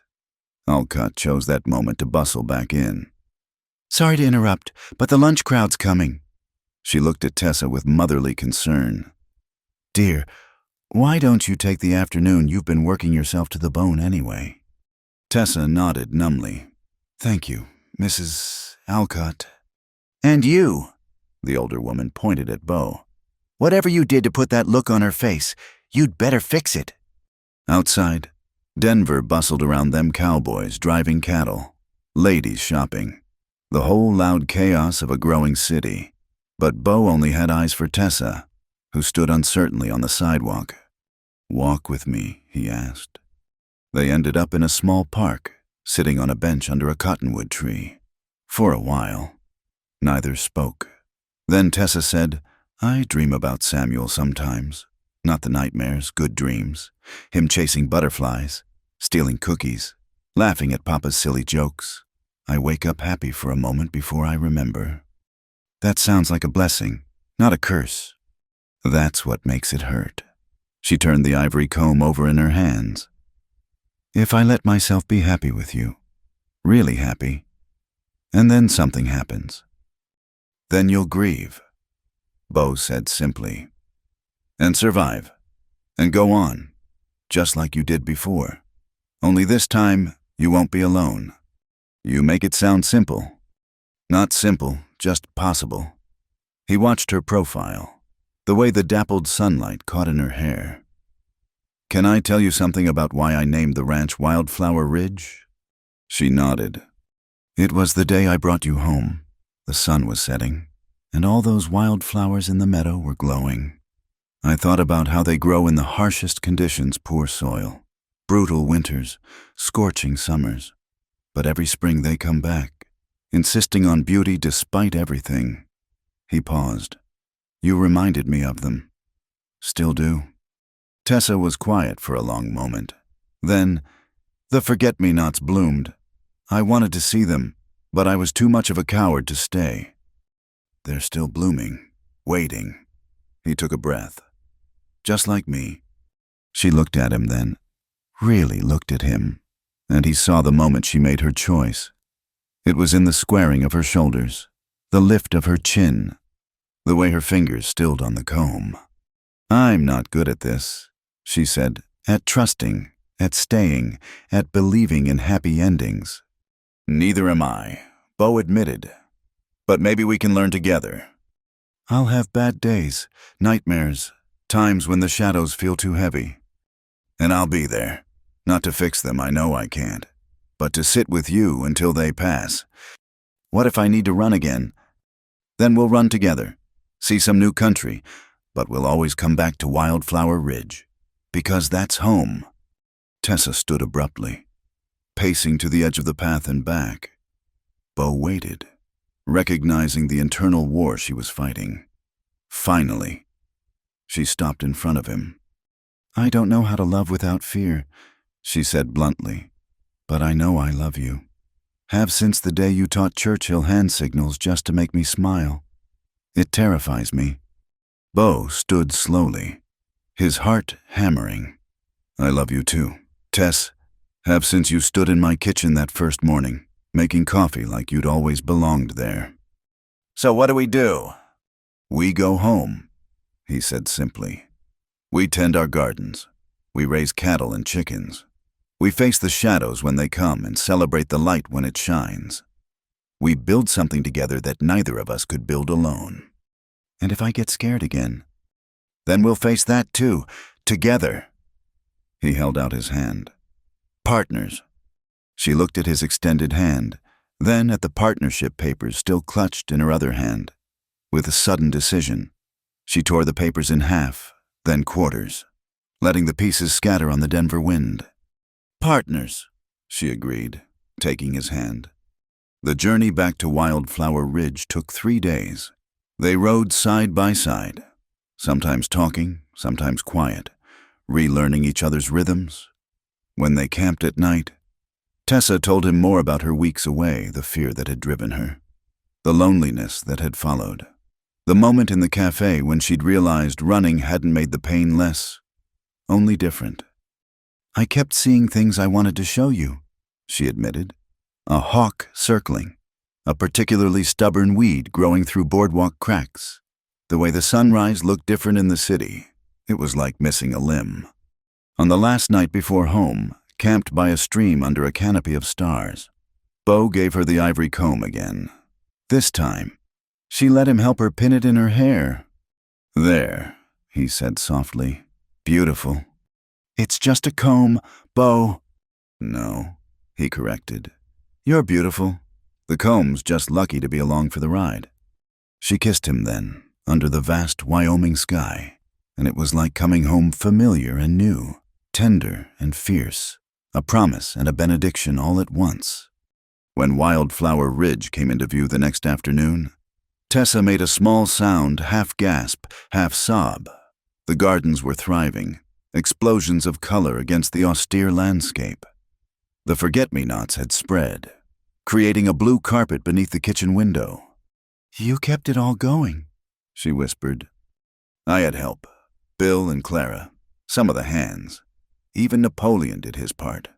Alcott chose that moment to bustle back in. Sorry to interrupt, but the lunch crowd's coming. She looked at Tessa with motherly concern. Dear, why don't you take the afternoon? You've been working yourself to the bone anyway. Tessa nodded numbly. Thank you, Mrs. Alcott. And you, the older woman pointed at Bo. Whatever you did to put that look on her face, you'd better fix it. Outside, Denver bustled around them cowboys driving cattle, ladies shopping, the whole loud chaos of a growing city. But Bo only had eyes for Tessa, who stood uncertainly on the sidewalk. Walk with me, he asked. They ended up in a small park, sitting on a bench under a cottonwood tree. For a while. Neither spoke. Then Tessa said, "I dream about Samuel sometimes. Not the nightmares, good dreams. Him chasing butterflies, stealing cookies, laughing at Papa's silly jokes. I wake up happy for a moment before I remember." That sounds like a blessing, not a curse. That's what makes it hurt. She turned the ivory comb over in her hands. If I let myself be happy with you, really happy, and then something happens, then you'll grieve, Bo said simply, and survive, and go on, just like you did before. Only this time, you won't be alone. You make it sound simple. Not simple, just possible. He watched her profile, the way the dappled sunlight caught in her hair. Can I tell you something about why I named the ranch Wildflower Ridge? She nodded. It was the day I brought you home. The sun was setting, and all those wildflowers in the meadow were glowing. I thought about how they grow in the harshest conditions, poor soil, brutal winters, scorching summers. But every spring they come back, insisting on beauty despite everything. He paused. You reminded me of them. Still do. Tessa was quiet for a long moment. Then, the forget-me-nots bloomed. I wanted to see them, but I was too much of a coward to stay. They're still blooming, waiting. He took a breath. Just like me. She looked at him then, really looked at him, and he saw the moment she made her choice. It was in the squaring of her shoulders, the lift of her chin, the way her fingers stilled on the comb. I'm not good at this, she said, at trusting, at staying, at believing in happy endings. Neither am I, Bo admitted. But maybe we can learn together. I'll have bad days, nightmares, times when the shadows feel too heavy. And I'll be there. Not to fix them, I know I can't. But to sit with you until they pass. What if I need to run again? Then we'll run together. See some new country. But we'll always come back to Wildflower Ridge. Because that's home. Tessa stood abruptly, pacing to the edge of the path and back. Bo waited, recognizing the internal war she was fighting. Finally, she stopped in front of him. I don't know how to love without fear, she said bluntly, but I know I love you. Have since the day you taught Churchill hand signals just to make me smile. It terrifies me. Bo stood slowly, his heart hammering. I love you too, Tess. Have since you stood in my kitchen that first morning, making coffee like you'd always belonged there. So what do? We go home, he said simply. We tend our gardens. We raise cattle and chickens. We face the shadows when they come and celebrate the light when it shines. We build something together that neither of us could build alone. And if I get scared again, then we'll face that too, together. He held out his hand. Partners. She looked at his extended hand, then at the partnership papers still clutched in her other hand. With a sudden decision, she tore the papers in half, then quarters, letting the pieces scatter on the Denver wind. Partners, she agreed, taking his hand. The journey back to Wildflower Ridge took 3 days. They rode side by side, sometimes talking, sometimes quiet, relearning each other's rhythms. When they camped at night, Tessa told him more about her weeks away, the fear that had driven her, the loneliness that had followed, the moment in the cafe when she'd realized running hadn't made the pain less, only different. I kept seeing things I wanted to show you, she admitted. A hawk circling, a particularly stubborn weed growing through boardwalk cracks. The way the sunrise looked different in the city, it was like missing a limb. On the last night before home, camped by a stream under a canopy of stars, Bo gave her the ivory comb again. This time, she let him help her pin it in her hair. There, he said softly. Beautiful. It's just a comb, Bo. No, he corrected. You're beautiful. The comb's just lucky to be along for the ride. She kissed him then, under the vast Wyoming sky, and it was like coming home familiar and new, tender and fierce, a promise and a benediction all at once. When Wildflower Ridge came into view the next afternoon, Tessa made a small sound, half gasp, half sob. The gardens were thriving, explosions of color against the austere landscape. The forget-me-nots had spread, creating a blue carpet beneath the kitchen window. "You kept it all going," she whispered. "I had help. Bill and Clara, some of the hands. Even Napoleon did his part,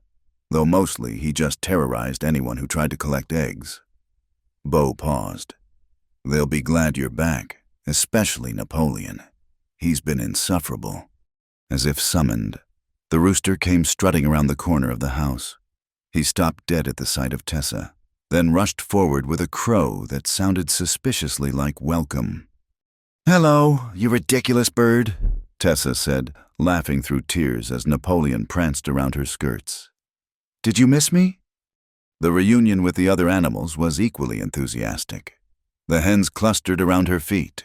though mostly he just terrorized anyone who tried to collect eggs." Beau paused. "They'll be glad you're back, especially Napoleon. He's been insufferable." As if summoned, the rooster came strutting around the corner of the house. He stopped dead at the sight of Tessa, then rushed forward with a crow that sounded suspiciously like welcome. "Hello, you ridiculous bird," Tessa said, laughing through tears as Napoleon pranced around her skirts. "Did you miss me?" The reunion with the other animals was equally enthusiastic. The hens clustered around her feet.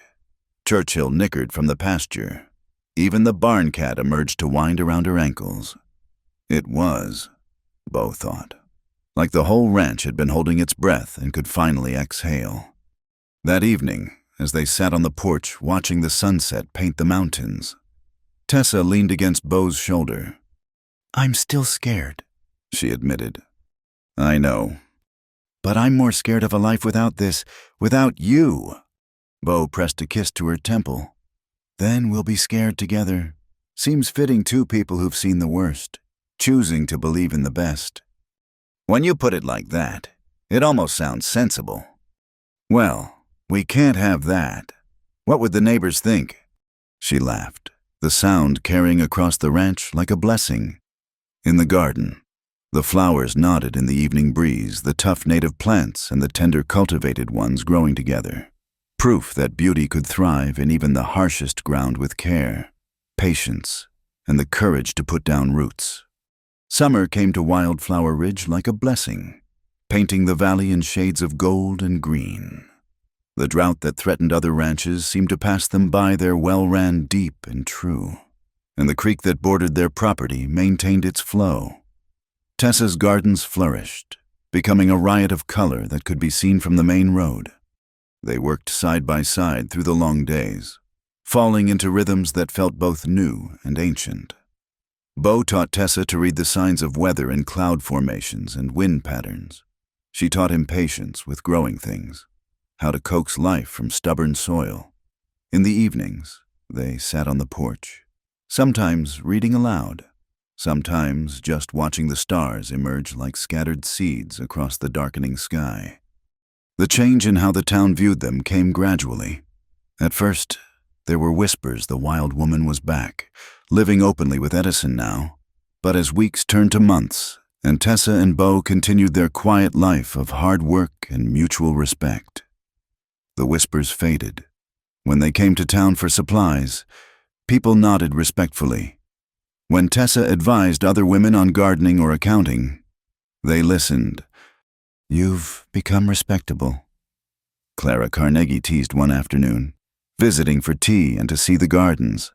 Churchill nickered from the pasture. Even the barn cat emerged to wind around her ankles. It was, Beau thought, like the whole ranch had been holding its breath and could finally exhale. That evening, as they sat on the porch watching the sunset paint the mountains, Tessa leaned against Beau's shoulder. "I'm still scared," she admitted. "I know. But I'm more scared of a life without this, without you." Beau pressed a kiss to her temple. "Then we'll be scared together. Seems fitting two people who've seen the worst, choosing to believe in the best." "When you put it like that, it almost sounds sensible." "Well, we can't have that. What would the neighbors think?" She laughed, the sound carrying across the ranch like a blessing. In the garden, the flowers nodded in the evening breeze, the tough native plants and the tender cultivated ones growing together. Proof that beauty could thrive in even the harshest ground with care, patience, and the courage to put down roots. Summer came to Wildflower Ridge like a blessing, painting the valley in shades of gold and green. The drought that threatened other ranches seemed to pass them by. Their well ran deep and true, and the creek that bordered their property maintained its flow. Tessa's gardens flourished, becoming a riot of color that could be seen from the main road. They worked side by side through the long days, falling into rhythms that felt both new and ancient. Beau taught Tessa to read the signs of weather in cloud formations and wind patterns. She taught him patience with growing things, how to coax life from stubborn soil. In the evenings, they sat on the porch, sometimes reading aloud, sometimes just watching the stars emerge like scattered seeds across the darkening sky. The change in how the town viewed them came gradually. At first, there were whispers the wild woman was back, living openly with Edison now. But as weeks turned to months, and Tessa and Beau continued their quiet life of hard work and mutual respect, the whispers faded. When they came to town for supplies, people nodded respectfully. When Tessa advised other women on gardening or accounting, they listened. "You've become respectable," Clara Carnegie teased one afternoon, visiting for tea and to see the gardens.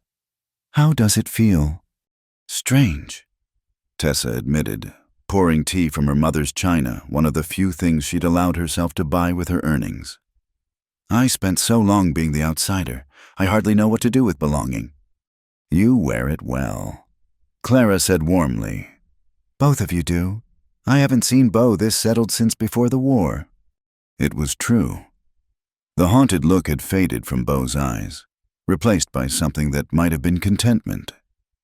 "How does it feel?" "Strange," Tessa admitted, pouring tea from her mother's china, one of the few things she'd allowed herself to buy with her earnings. "I spent so long being the outsider, I hardly know what to do with belonging." "You wear it well," Clara said warmly. "Both of you do. I haven't seen Beau this settled since before the war." It was true. The haunted look had faded from Beau's eyes, replaced by something that might have been contentment.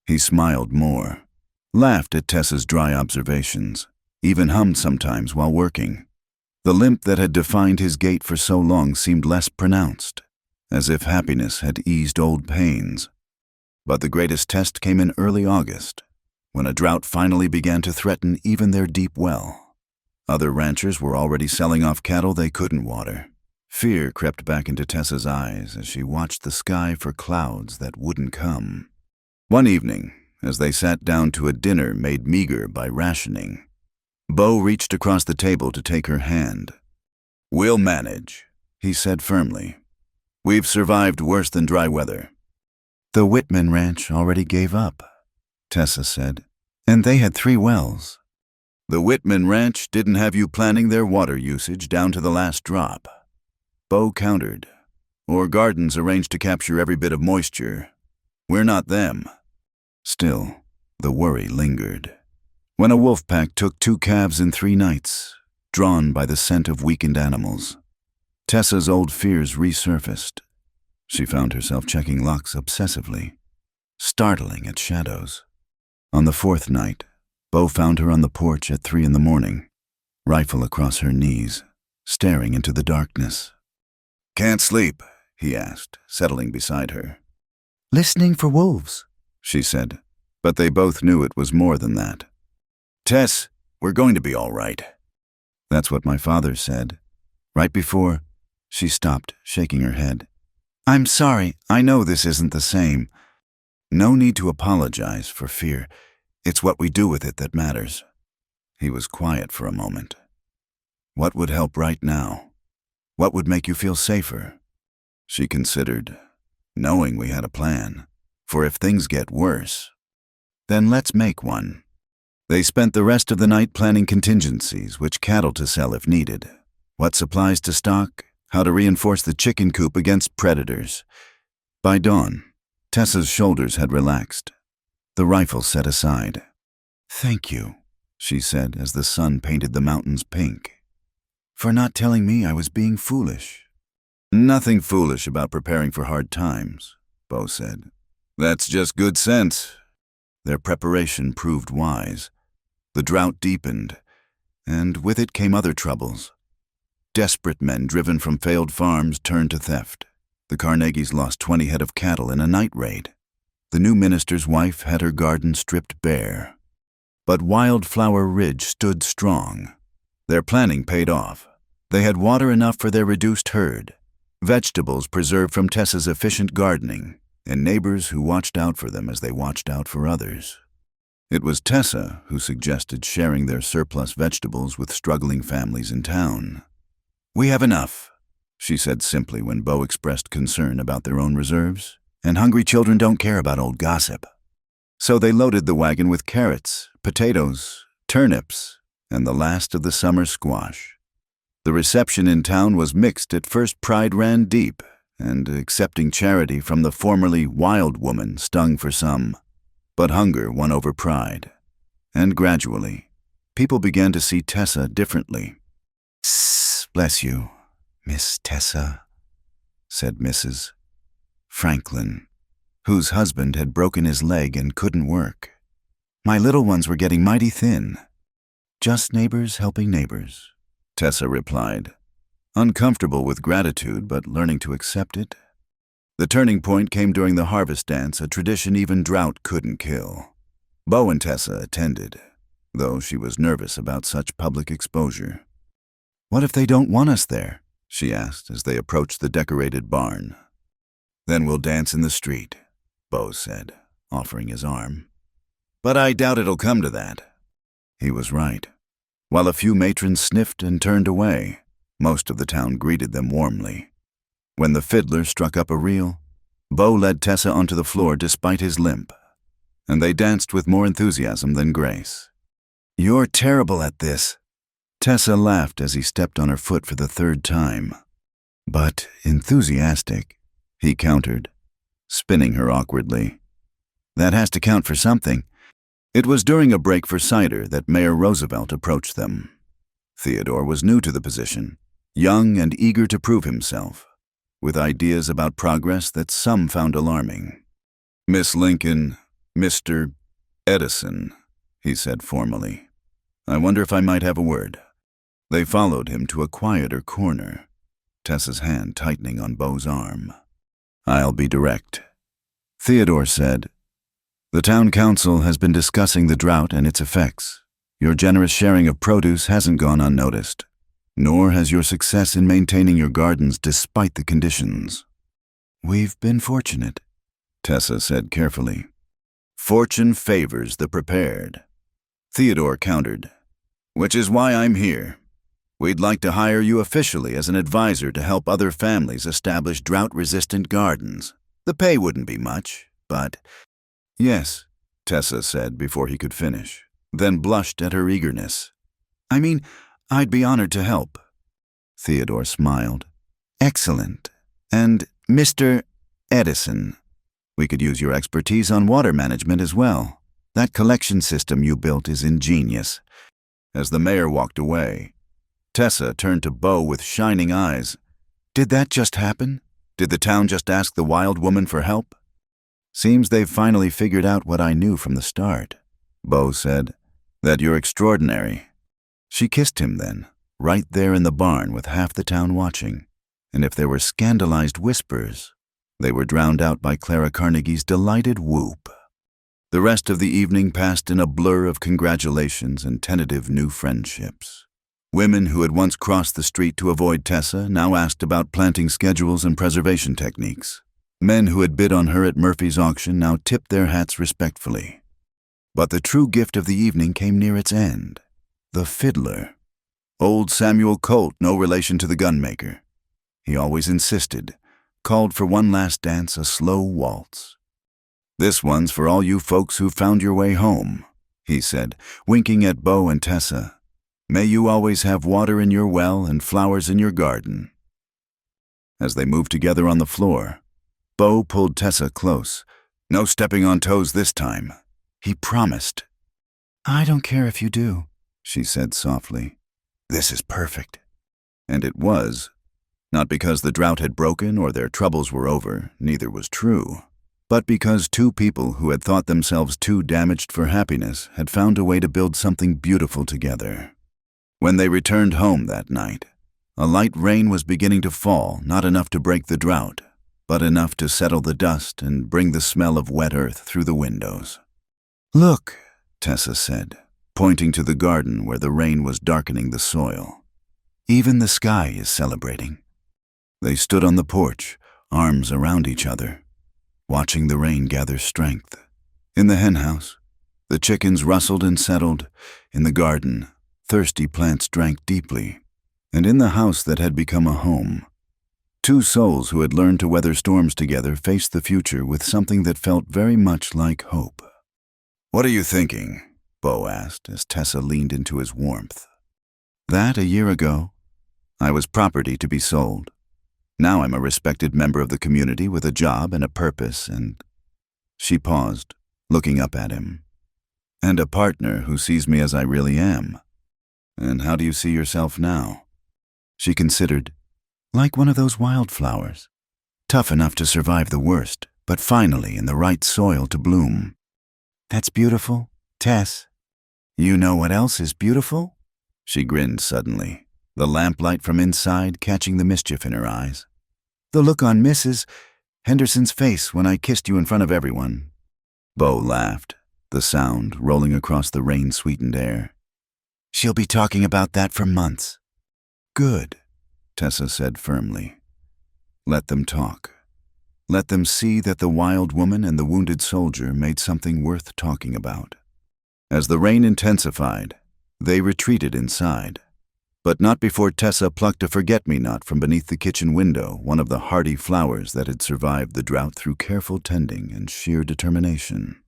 He smiled more, laughed at Tessa's dry observations, even hummed sometimes while working. The limp that had defined his gait for so long seemed less pronounced, as if happiness had eased old pains. But the greatest test came in early August, when a drought finally began to threaten even their deep well. Other ranchers were already selling off cattle they couldn't water. Fear crept back into Tessa's eyes as she watched the sky for clouds that wouldn't come. One evening, as they sat down to a dinner made meager by rationing, Beau reached across the table to take her hand. "We'll manage," he said firmly. "We've survived worse than dry weather." "The Whitman Ranch already gave up," Tessa said, "and they had 3 wells." "The Whitman Ranch didn't have you planning their water usage down to the last drop," Beau countered, or gardens arranged to capture every bit of moisture. We're not them. Still, the worry lingered. When a wolf pack took 2 calves in 3 nights, drawn by the scent of weakened animals, Tessa's old fears resurfaced. She found herself checking locks obsessively, startling at shadows. On the 4th night, Bo found her on the porch at 3 in the morning, rifle across her knees, staring into the darkness. "Can't sleep?" he asked, settling beside her. "Listening for wolves," she said, but they both knew it was more than that. "Tess, we're going to be all right." "That's what my father said." Right before, she stopped, shaking her head. "I'm sorry, I know this isn't the same." "No need to apologize for fear. It's what we do with it that matters." He was quiet for a moment. "What would help right now? What would make you feel safer?" She considered, "Knowing we had a plan, for if things get worse." "Then let's make one." They spent the rest of the night planning contingencies, which cattle to sell if needed, what supplies to stock, how to reinforce the chicken coop against predators. By dawn, Tessa's shoulders had relaxed, the rifle set aside. "Thank you," she said as the sun painted the mountains pink, "for not telling me I was being foolish." "Nothing foolish about preparing for hard times," Bo said. "That's just good sense." Their preparation proved wise. The drought deepened, and with it came other troubles. Desperate men driven from failed farms turned to theft. The Carnegies lost 20 head of cattle in a night raid. The new minister's wife had her garden stripped bare. But Wildflower Ridge stood strong. Their planning paid off. They had water enough for their reduced herd, vegetables preserved from Tessa's efficient gardening, and neighbors who watched out for them as they watched out for others. It was Tessa who suggested sharing their surplus vegetables with struggling families in town. "We have enough," she said simply when Bo expressed concern about their own reserves, "and hungry children don't care about old gossip." So they loaded the wagon with carrots, potatoes, turnips, and the last of the summer squash. The reception in town was mixed. At first pride ran deep, and accepting charity from the formerly wild woman stung for some. But hunger won over pride, and gradually, people began to see Tessa differently. "Bless you, Miss Tessa," said Mrs. Franklin, whose husband had broken his leg and couldn't work. "My little ones were getting mighty thin." "Just neighbors helping neighbors," Tessa replied, uncomfortable with gratitude but learning to accept it. The turning point came during the harvest dance, a tradition even drought couldn't kill. Bo and Tessa attended, though she was nervous about such public exposure. "What if they don't want us there?" she asked as they approached the decorated barn. "Then we'll dance in the street," Bo said, offering his arm. "But I doubt it'll come to that." He was right. While a few matrons sniffed and turned away, most of the town greeted them warmly. When the fiddler struck up a reel, Bo led Tessa onto the floor despite his limp, and they danced with more enthusiasm than grace. "You're terrible at this." Tessa laughed as he stepped on her foot for the 3rd time. "But enthusiastic," he countered, spinning her awkwardly. "That has to count for something." It was during a break for cider that Mayor Roosevelt approached them. Theodore was new to the position, young and eager to prove himself, with ideas about progress that some found alarming. "Miss Lincoln, Mr. Edison," he said formally. "I wonder if I might have a word." They followed him to a quieter corner, Tessa's hand tightening on Bo's arm. "I'll be direct," Theodore said. "The town council has been discussing the drought and its effects. Your generous sharing of produce hasn't gone unnoticed, nor has your success in maintaining your gardens despite the conditions." "We've been fortunate," Tessa said carefully. "Fortune favors the prepared," Theodore countered, "which is why I'm here. We'd like to hire you officially as an advisor to help other families establish drought-resistant gardens. The pay wouldn't be much, but—" "Yes," Tessa said before he could finish, then blushed at her eagerness. "I mean, I'd be honored to help." Theodore smiled. "Excellent. And Mr. Edison, we could use your expertise on water management as well. That collection system you built is ingenious." As the mayor walked away, Tessa turned to Bo with shining eyes. "Did that just happen? Did the town just ask the wild woman for help?" "Seems they've finally figured out what I knew from the start," Bo said. "That you're extraordinary." She kissed him then, right there in the barn with half the town watching. And if there were scandalized whispers, they were drowned out by Clara Carnegie's delighted whoop. The rest of the evening passed in a blur of congratulations and tentative new friendships. Women who had once crossed the street to avoid Tessa now asked about planting schedules and preservation techniques. Men who had bid on her at Murphy's auction now tipped their hats respectfully. But the true gift of the evening came near its end. The fiddler. Old Samuel Colt, no relation to the gunmaker. He always insisted, called for one last dance, a slow waltz. "This one's for all you folks who found your way home," he said, winking at Bo and Tessa. "May you always have water in your well and flowers in your garden." As they moved together on the floor, Bo pulled Tessa close. "No stepping on toes this time," he promised. I don't care if you do, she said softly. "This is perfect." And it was. Not because the drought had broken or their troubles were over, neither was true, but because two people who had thought themselves too damaged for happiness had found a way to build something beautiful together. When they returned home that night, a light rain was beginning to fall, not enough to break the drought, but enough to settle the dust and bring the smell of wet earth through the windows. "Look," Tessa said, pointing to the garden where the rain was darkening the soil. "Even the sky is celebrating." They stood on the porch, arms around each other, watching the rain gather strength. In the henhouse, the chickens rustled and settled. In the garden, thirsty plants drank deeply. And in the house that had become a home, two souls who had learned to weather storms together faced the future with something that felt very much like hope. "What are you thinking?" Bo asked as Tessa leaned into his warmth. "That a year ago, I was property to be sold. Now I'm a respected member of the community with a job and a purpose and—" She paused, looking up at him. "And a partner who sees me as I really am. And how do you see yourself now?" She considered. "Like one of those wildflowers. Tough enough to survive the worst, but finally in the right soil to bloom." "That's beautiful, Tess. You know what else is beautiful?" She grinned suddenly, the lamplight from inside catching the mischief in her eyes. "The look on Mrs. Henderson's face when I kissed you in front of everyone." Bo laughed, the sound rolling across the rain-sweetened air. "She'll be talking about that for months." "Good," Tessa said firmly. "Let them talk. Let them see that the wild woman and the wounded soldier made something worth talking about." As the rain intensified, they retreated inside. But not before Tessa plucked a forget-me-not from beneath the kitchen window, one of the hardy flowers that had survived the drought through careful tending and sheer determination.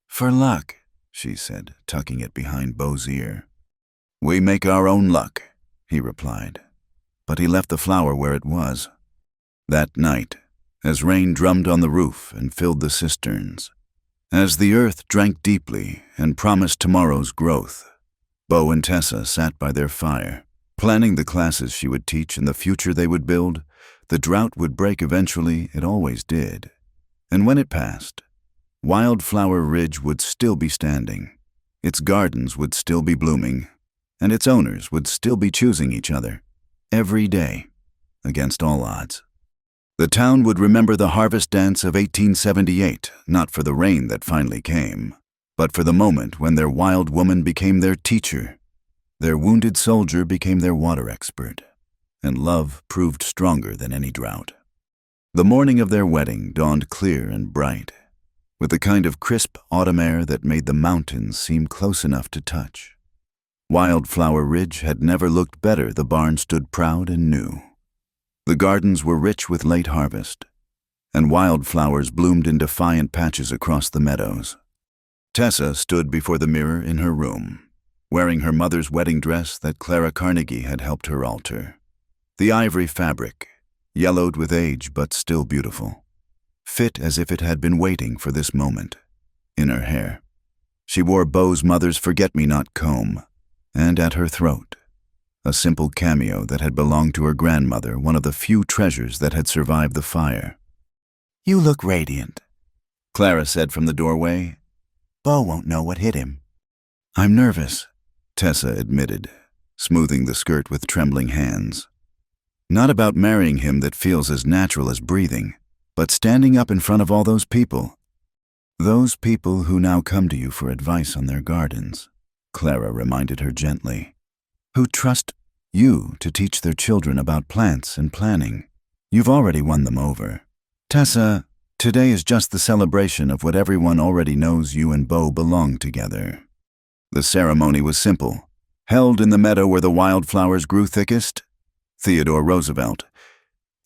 "For luck," she said, tucking it behind Bo's ear. "We make our own luck," he replied. But he left the flower where it was. That night, as rain drummed on the roof and filled the cisterns, as the earth drank deeply and promised tomorrow's growth, Bo and Tessa sat by their fire, planning the classes she would teach and the future they would build. The drought would break eventually, it always did. And when it passed, Wildflower Ridge would still be standing, its gardens would still be blooming, and its owners would still be choosing each other, every day, against all odds. The town would remember the harvest dance of 1878, not for the rain that finally came, but for the moment when their wild woman became their teacher, their wounded soldier became their water expert, and love proved stronger than any drought. The morning of their wedding dawned clear and bright, with the kind of crisp autumn air that made the mountains seem close enough to touch. Wildflower Ridge had never looked better. The barn stood proud and new. The gardens were rich with late harvest, and wildflowers bloomed in defiant patches across the meadows. Tessa stood before the mirror in her room, wearing her mother's wedding dress that Clara Carnegie had helped her alter. The ivory fabric, yellowed with age but still beautiful, fit as if it had been waiting for this moment. In her hair, she wore Beau's mother's forget-me-not comb, and at her throat, a simple cameo that had belonged to her grandmother, one of the few treasures that had survived the fire. You look radiant, Clara said from the doorway. Beau won't know what hit him. I'm nervous, Tessa admitted, smoothing the skirt with trembling hands. Not about marrying him that feels as natural as breathing, but standing up in front of all those people. Those people who now come to you for advice on their gardens, Clara reminded her gently. Who trust you to teach their children about plants and planning. You've already won them over. Tessa, today is just the celebration of what everyone already knows: you and Beau belong together. The ceremony was simple. Held in the meadow where the wildflowers grew thickest, Theodore Roosevelt,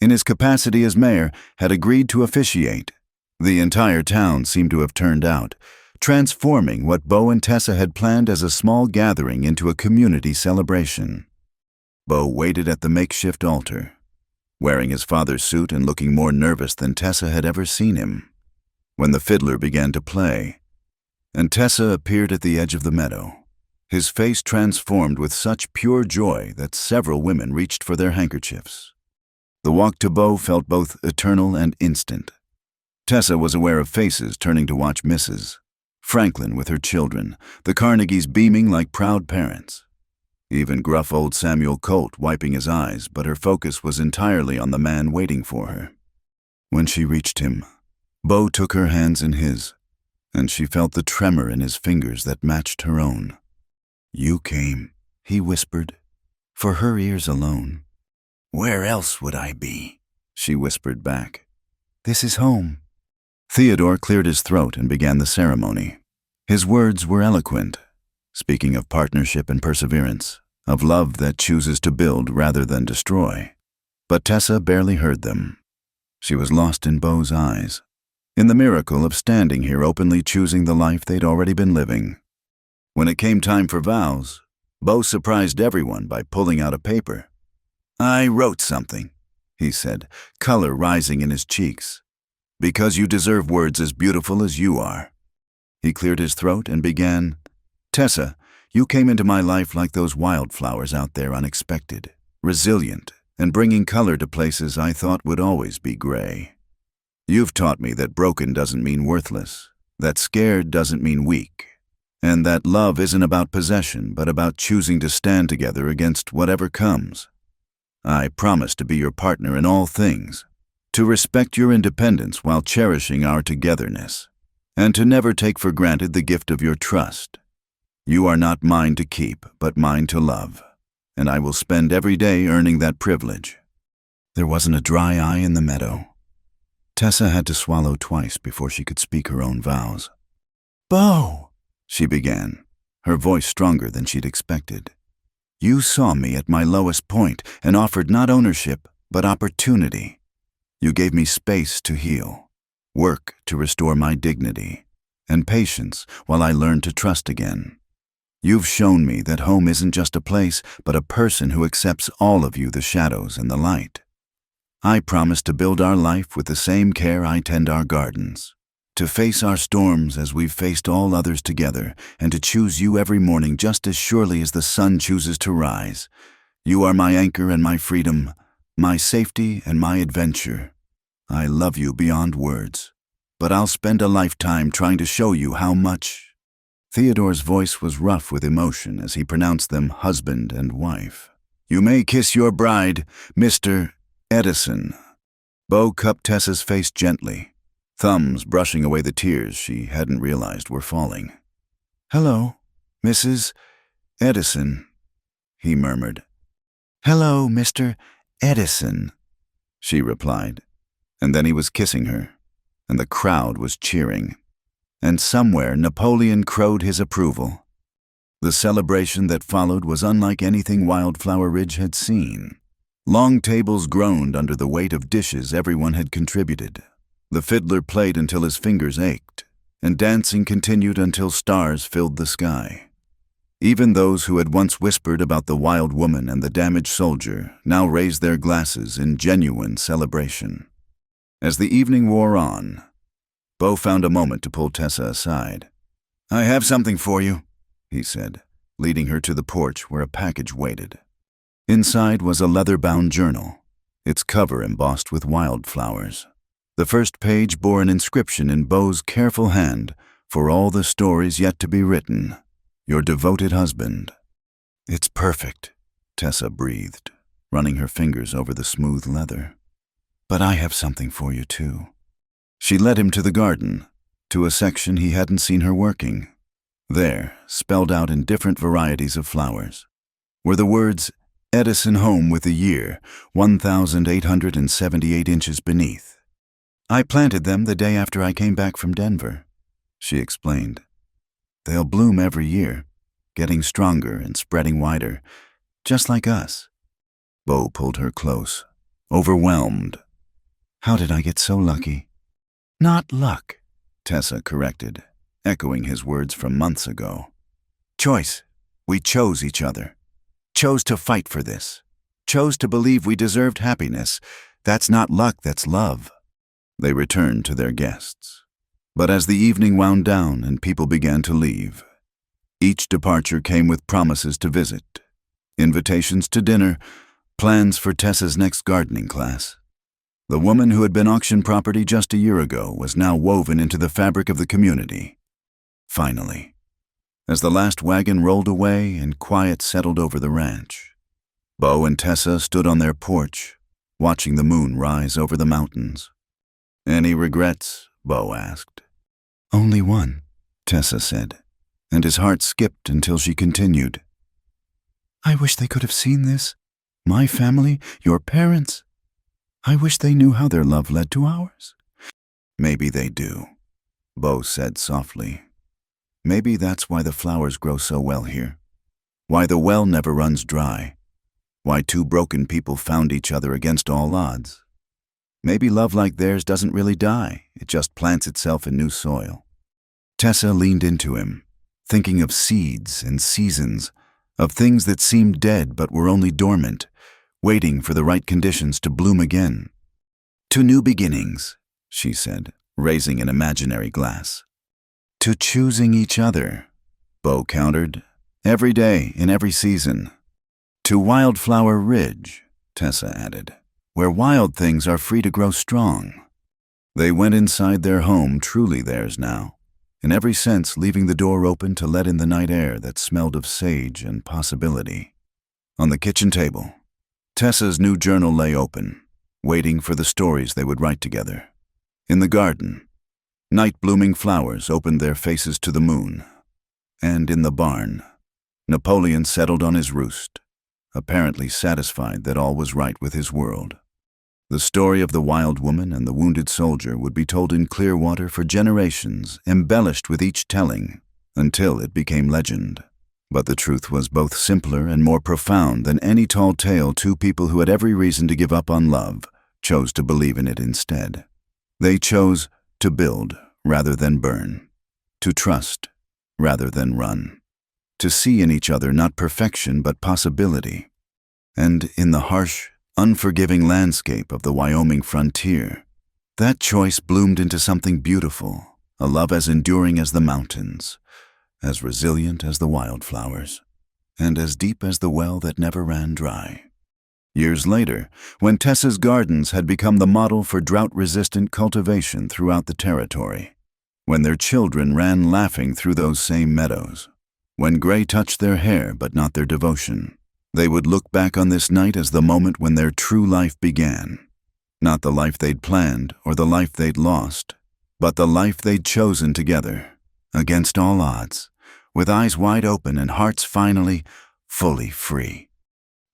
in his capacity as mayor, had agreed to officiate. The entire town seemed to have turned out, transforming what Beau and Tessa had planned as a small gathering into a community celebration. Beau waited at the makeshift altar, wearing his father's suit and looking more nervous than Tessa had ever seen him, when the fiddler began to play, and Tessa appeared at the edge of the meadow, his face transformed with such pure joy that several women reached for their handkerchiefs. The walk to Beau felt both eternal and instant. Tessa was aware of faces turning to watch Mrs. Franklin with her children, the Carnegies beaming like proud parents. Even gruff old Samuel Colt wiping his eyes, but her focus was entirely on the man waiting for her. When she reached him, Beau took her hands in his, and she felt the tremor in his fingers that matched her own. You came, he whispered, for her ears alone. Where else would I be? She whispered back. This is home. Theodore cleared his throat and began the ceremony. His words were eloquent, speaking of partnership and perseverance, of love that chooses to build rather than destroy. But Tessa barely heard them. She was lost in Beau's eyes, in the miracle of standing here openly choosing the life they'd already been living. When it came time for vows, Beau surprised everyone by pulling out a paper. I wrote something, he said, color rising in his cheeks. Because you deserve words as beautiful as you are. He cleared his throat and began, Tessa, you came into my life like those wildflowers out there, unexpected, resilient, and bringing color to places I thought would always be gray. You've taught me that broken doesn't mean worthless, that scared doesn't mean weak, and that love isn't about possession but about choosing to stand together against whatever comes. I promise to be your partner in all things, to respect your independence while cherishing our togetherness, and to never take for granted the gift of your trust. You are not mine to keep, but mine to love, and I will spend every day earning that privilege. There wasn't a dry eye in the meadow. Tessa had to swallow twice before she could speak her own vows. Beau, she began, her voice stronger than she'd expected. You saw me at my lowest point and offered not ownership, but opportunity. You gave me space to heal, work to restore my dignity, and patience while I learned to trust again. You've shown me that home isn't just a place, but a person who accepts all of you, the shadows and the light. I promise to build our life with the same care I tend our gardens, to face our storms as we've faced all others together, and to choose you every morning just as surely as the sun chooses to rise. You are my anchor and my freedom, my safety and my adventure. I love you beyond words, but I'll spend a lifetime trying to show you how much. Theodore's voice was rough with emotion as he pronounced them husband and wife. You may kiss your bride, Mr. Edison. Beau cupped Tessa's face gently, thumbs brushing away the tears she hadn't realized were falling. Hello, Mrs. Edison, he murmured. Hello, Mr. Edison, she replied. And then he was kissing her, and the crowd was cheering. And somewhere Napoleon crowed his approval. The celebration that followed was unlike anything Wildflower Ridge had seen. Long tables groaned under the weight of dishes everyone had contributed. The fiddler played until his fingers ached, and dancing continued until stars filled the sky. Even those who had once whispered about the wild woman and the damaged soldier now raised their glasses in genuine celebration. As the evening wore on, Bo found a moment to pull Tessa aside. "I have something for you," he said, leading her to the porch where a package waited. Inside was a leather-bound journal, its cover embossed with wildflowers. The first page bore an inscription in Bo's careful hand, "For all the stories yet to be written, your devoted husband." "It's perfect," Tessa breathed, running her fingers over the smooth leather. "But I have something for you, too." She led him to the garden, to a section he hadn't seen her working. There, spelled out in different varieties of flowers, were the words, "Edison home with the year, 1,878 inches beneath." "I planted them the day after I came back from Denver," she explained. "They'll bloom every year, getting stronger and spreading wider, just like us." Bo pulled her close, overwhelmed. "How did I get so lucky?" "Not luck," Tessa corrected, echoing his words from months ago. "Choice. We chose each other. Chose to fight for this. Chose to believe we deserved happiness. That's not luck, that's love." They returned to their guests. But as the evening wound down and people began to leave, each departure came with promises to visit, invitations to dinner, plans for Tessa's next gardening class. The woman who had been auction property just a year ago was now woven into the fabric of the community. Finally, as the last wagon rolled away and quiet settled over the ranch, Bo and Tessa stood on their porch, watching the moon rise over the mountains. "Any regrets?" Bo asked. "Only one," Tessa said, and his heart skipped until she continued. "I wish they could have seen this. My family, your parents. I wish they knew how their love led to ours." "Maybe they do," Bo said softly. "Maybe that's why the flowers grow so well here. Why the well never runs dry. Why two broken people found each other against all odds. Maybe love like theirs doesn't really die, it just plants itself in new soil." Tessa leaned into him, thinking of seeds and seasons, of things that seemed dead but were only dormant, waiting for the right conditions to bloom again. "To new beginnings," she said, raising an imaginary glass. "To choosing each other," Bo countered, "every day, in every season. To Wildflower Ridge," Tessa added, "where wild things are free to grow strong." They went inside their home, truly theirs now, in every sense leaving the door open to let in the night air that smelled of sage and possibility. On the kitchen table, Tessa's new journal lay open, waiting for the stories they would write together. In the garden, night-blooming flowers opened their faces to the moon. And in the barn, Napoleon settled on his roost, apparently satisfied that all was right with his world. The story of the wild woman and the wounded soldier would be told in Clearwater for generations, embellished with each telling, until it became legend. But the truth was both simpler and more profound than any tall tale two people who had every reason to give up on love chose to believe in it instead. They chose to build rather than burn, to trust rather than run, to see in each other not perfection but possibility. And in the harsh, unforgiving landscape of the Wyoming frontier, that choice bloomed into something beautiful, a love as enduring as the mountains, as resilient as the wildflowers, and as deep as the well that never ran dry. Years later, when Tessa's gardens had become the model for drought-resistant cultivation throughout the territory, when their children ran laughing through those same meadows, when gray touched their hair but not their devotion, they would look back on this night as the moment when their true life began. Not the life they'd planned or the life they'd lost, but the life they'd chosen together, against all odds, with eyes wide open and hearts finally, fully free.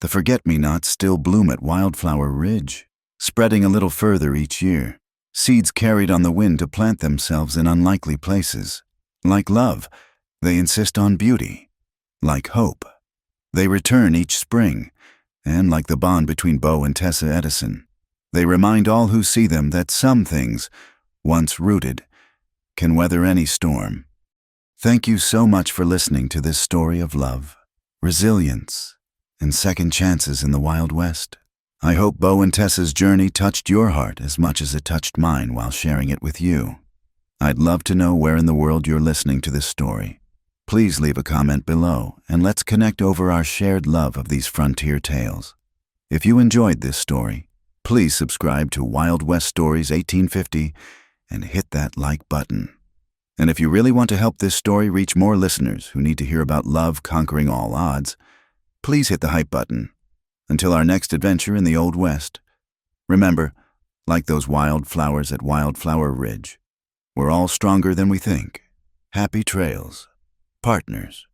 The forget-me-nots still bloom at Wildflower Ridge, spreading a little further each year, seeds carried on the wind to plant themselves in unlikely places. Like love, they insist on beauty. Like hope, they return each spring, and like the bond between Bo and Tessa Edison, they remind all who see them that some things, once rooted, can weather any storm. Thank you so much for listening to this story of love, resilience, and second chances in the Wild West. I hope Bo and Tessa's journey touched your heart as much as it touched mine while sharing it with you. I'd love to know where in the world you're listening to this story. Please leave a comment below, and let's connect over our shared love of these frontier tales. If you enjoyed this story, please subscribe to Wild West Stories 1850 and hit that like button. And if you really want to help this story reach more listeners who need to hear about love conquering all odds, please hit the hype button. Until our next adventure in the Old West, remember, like those wildflowers at Wildflower Ridge, we're all stronger than we think. Happy trails, partners.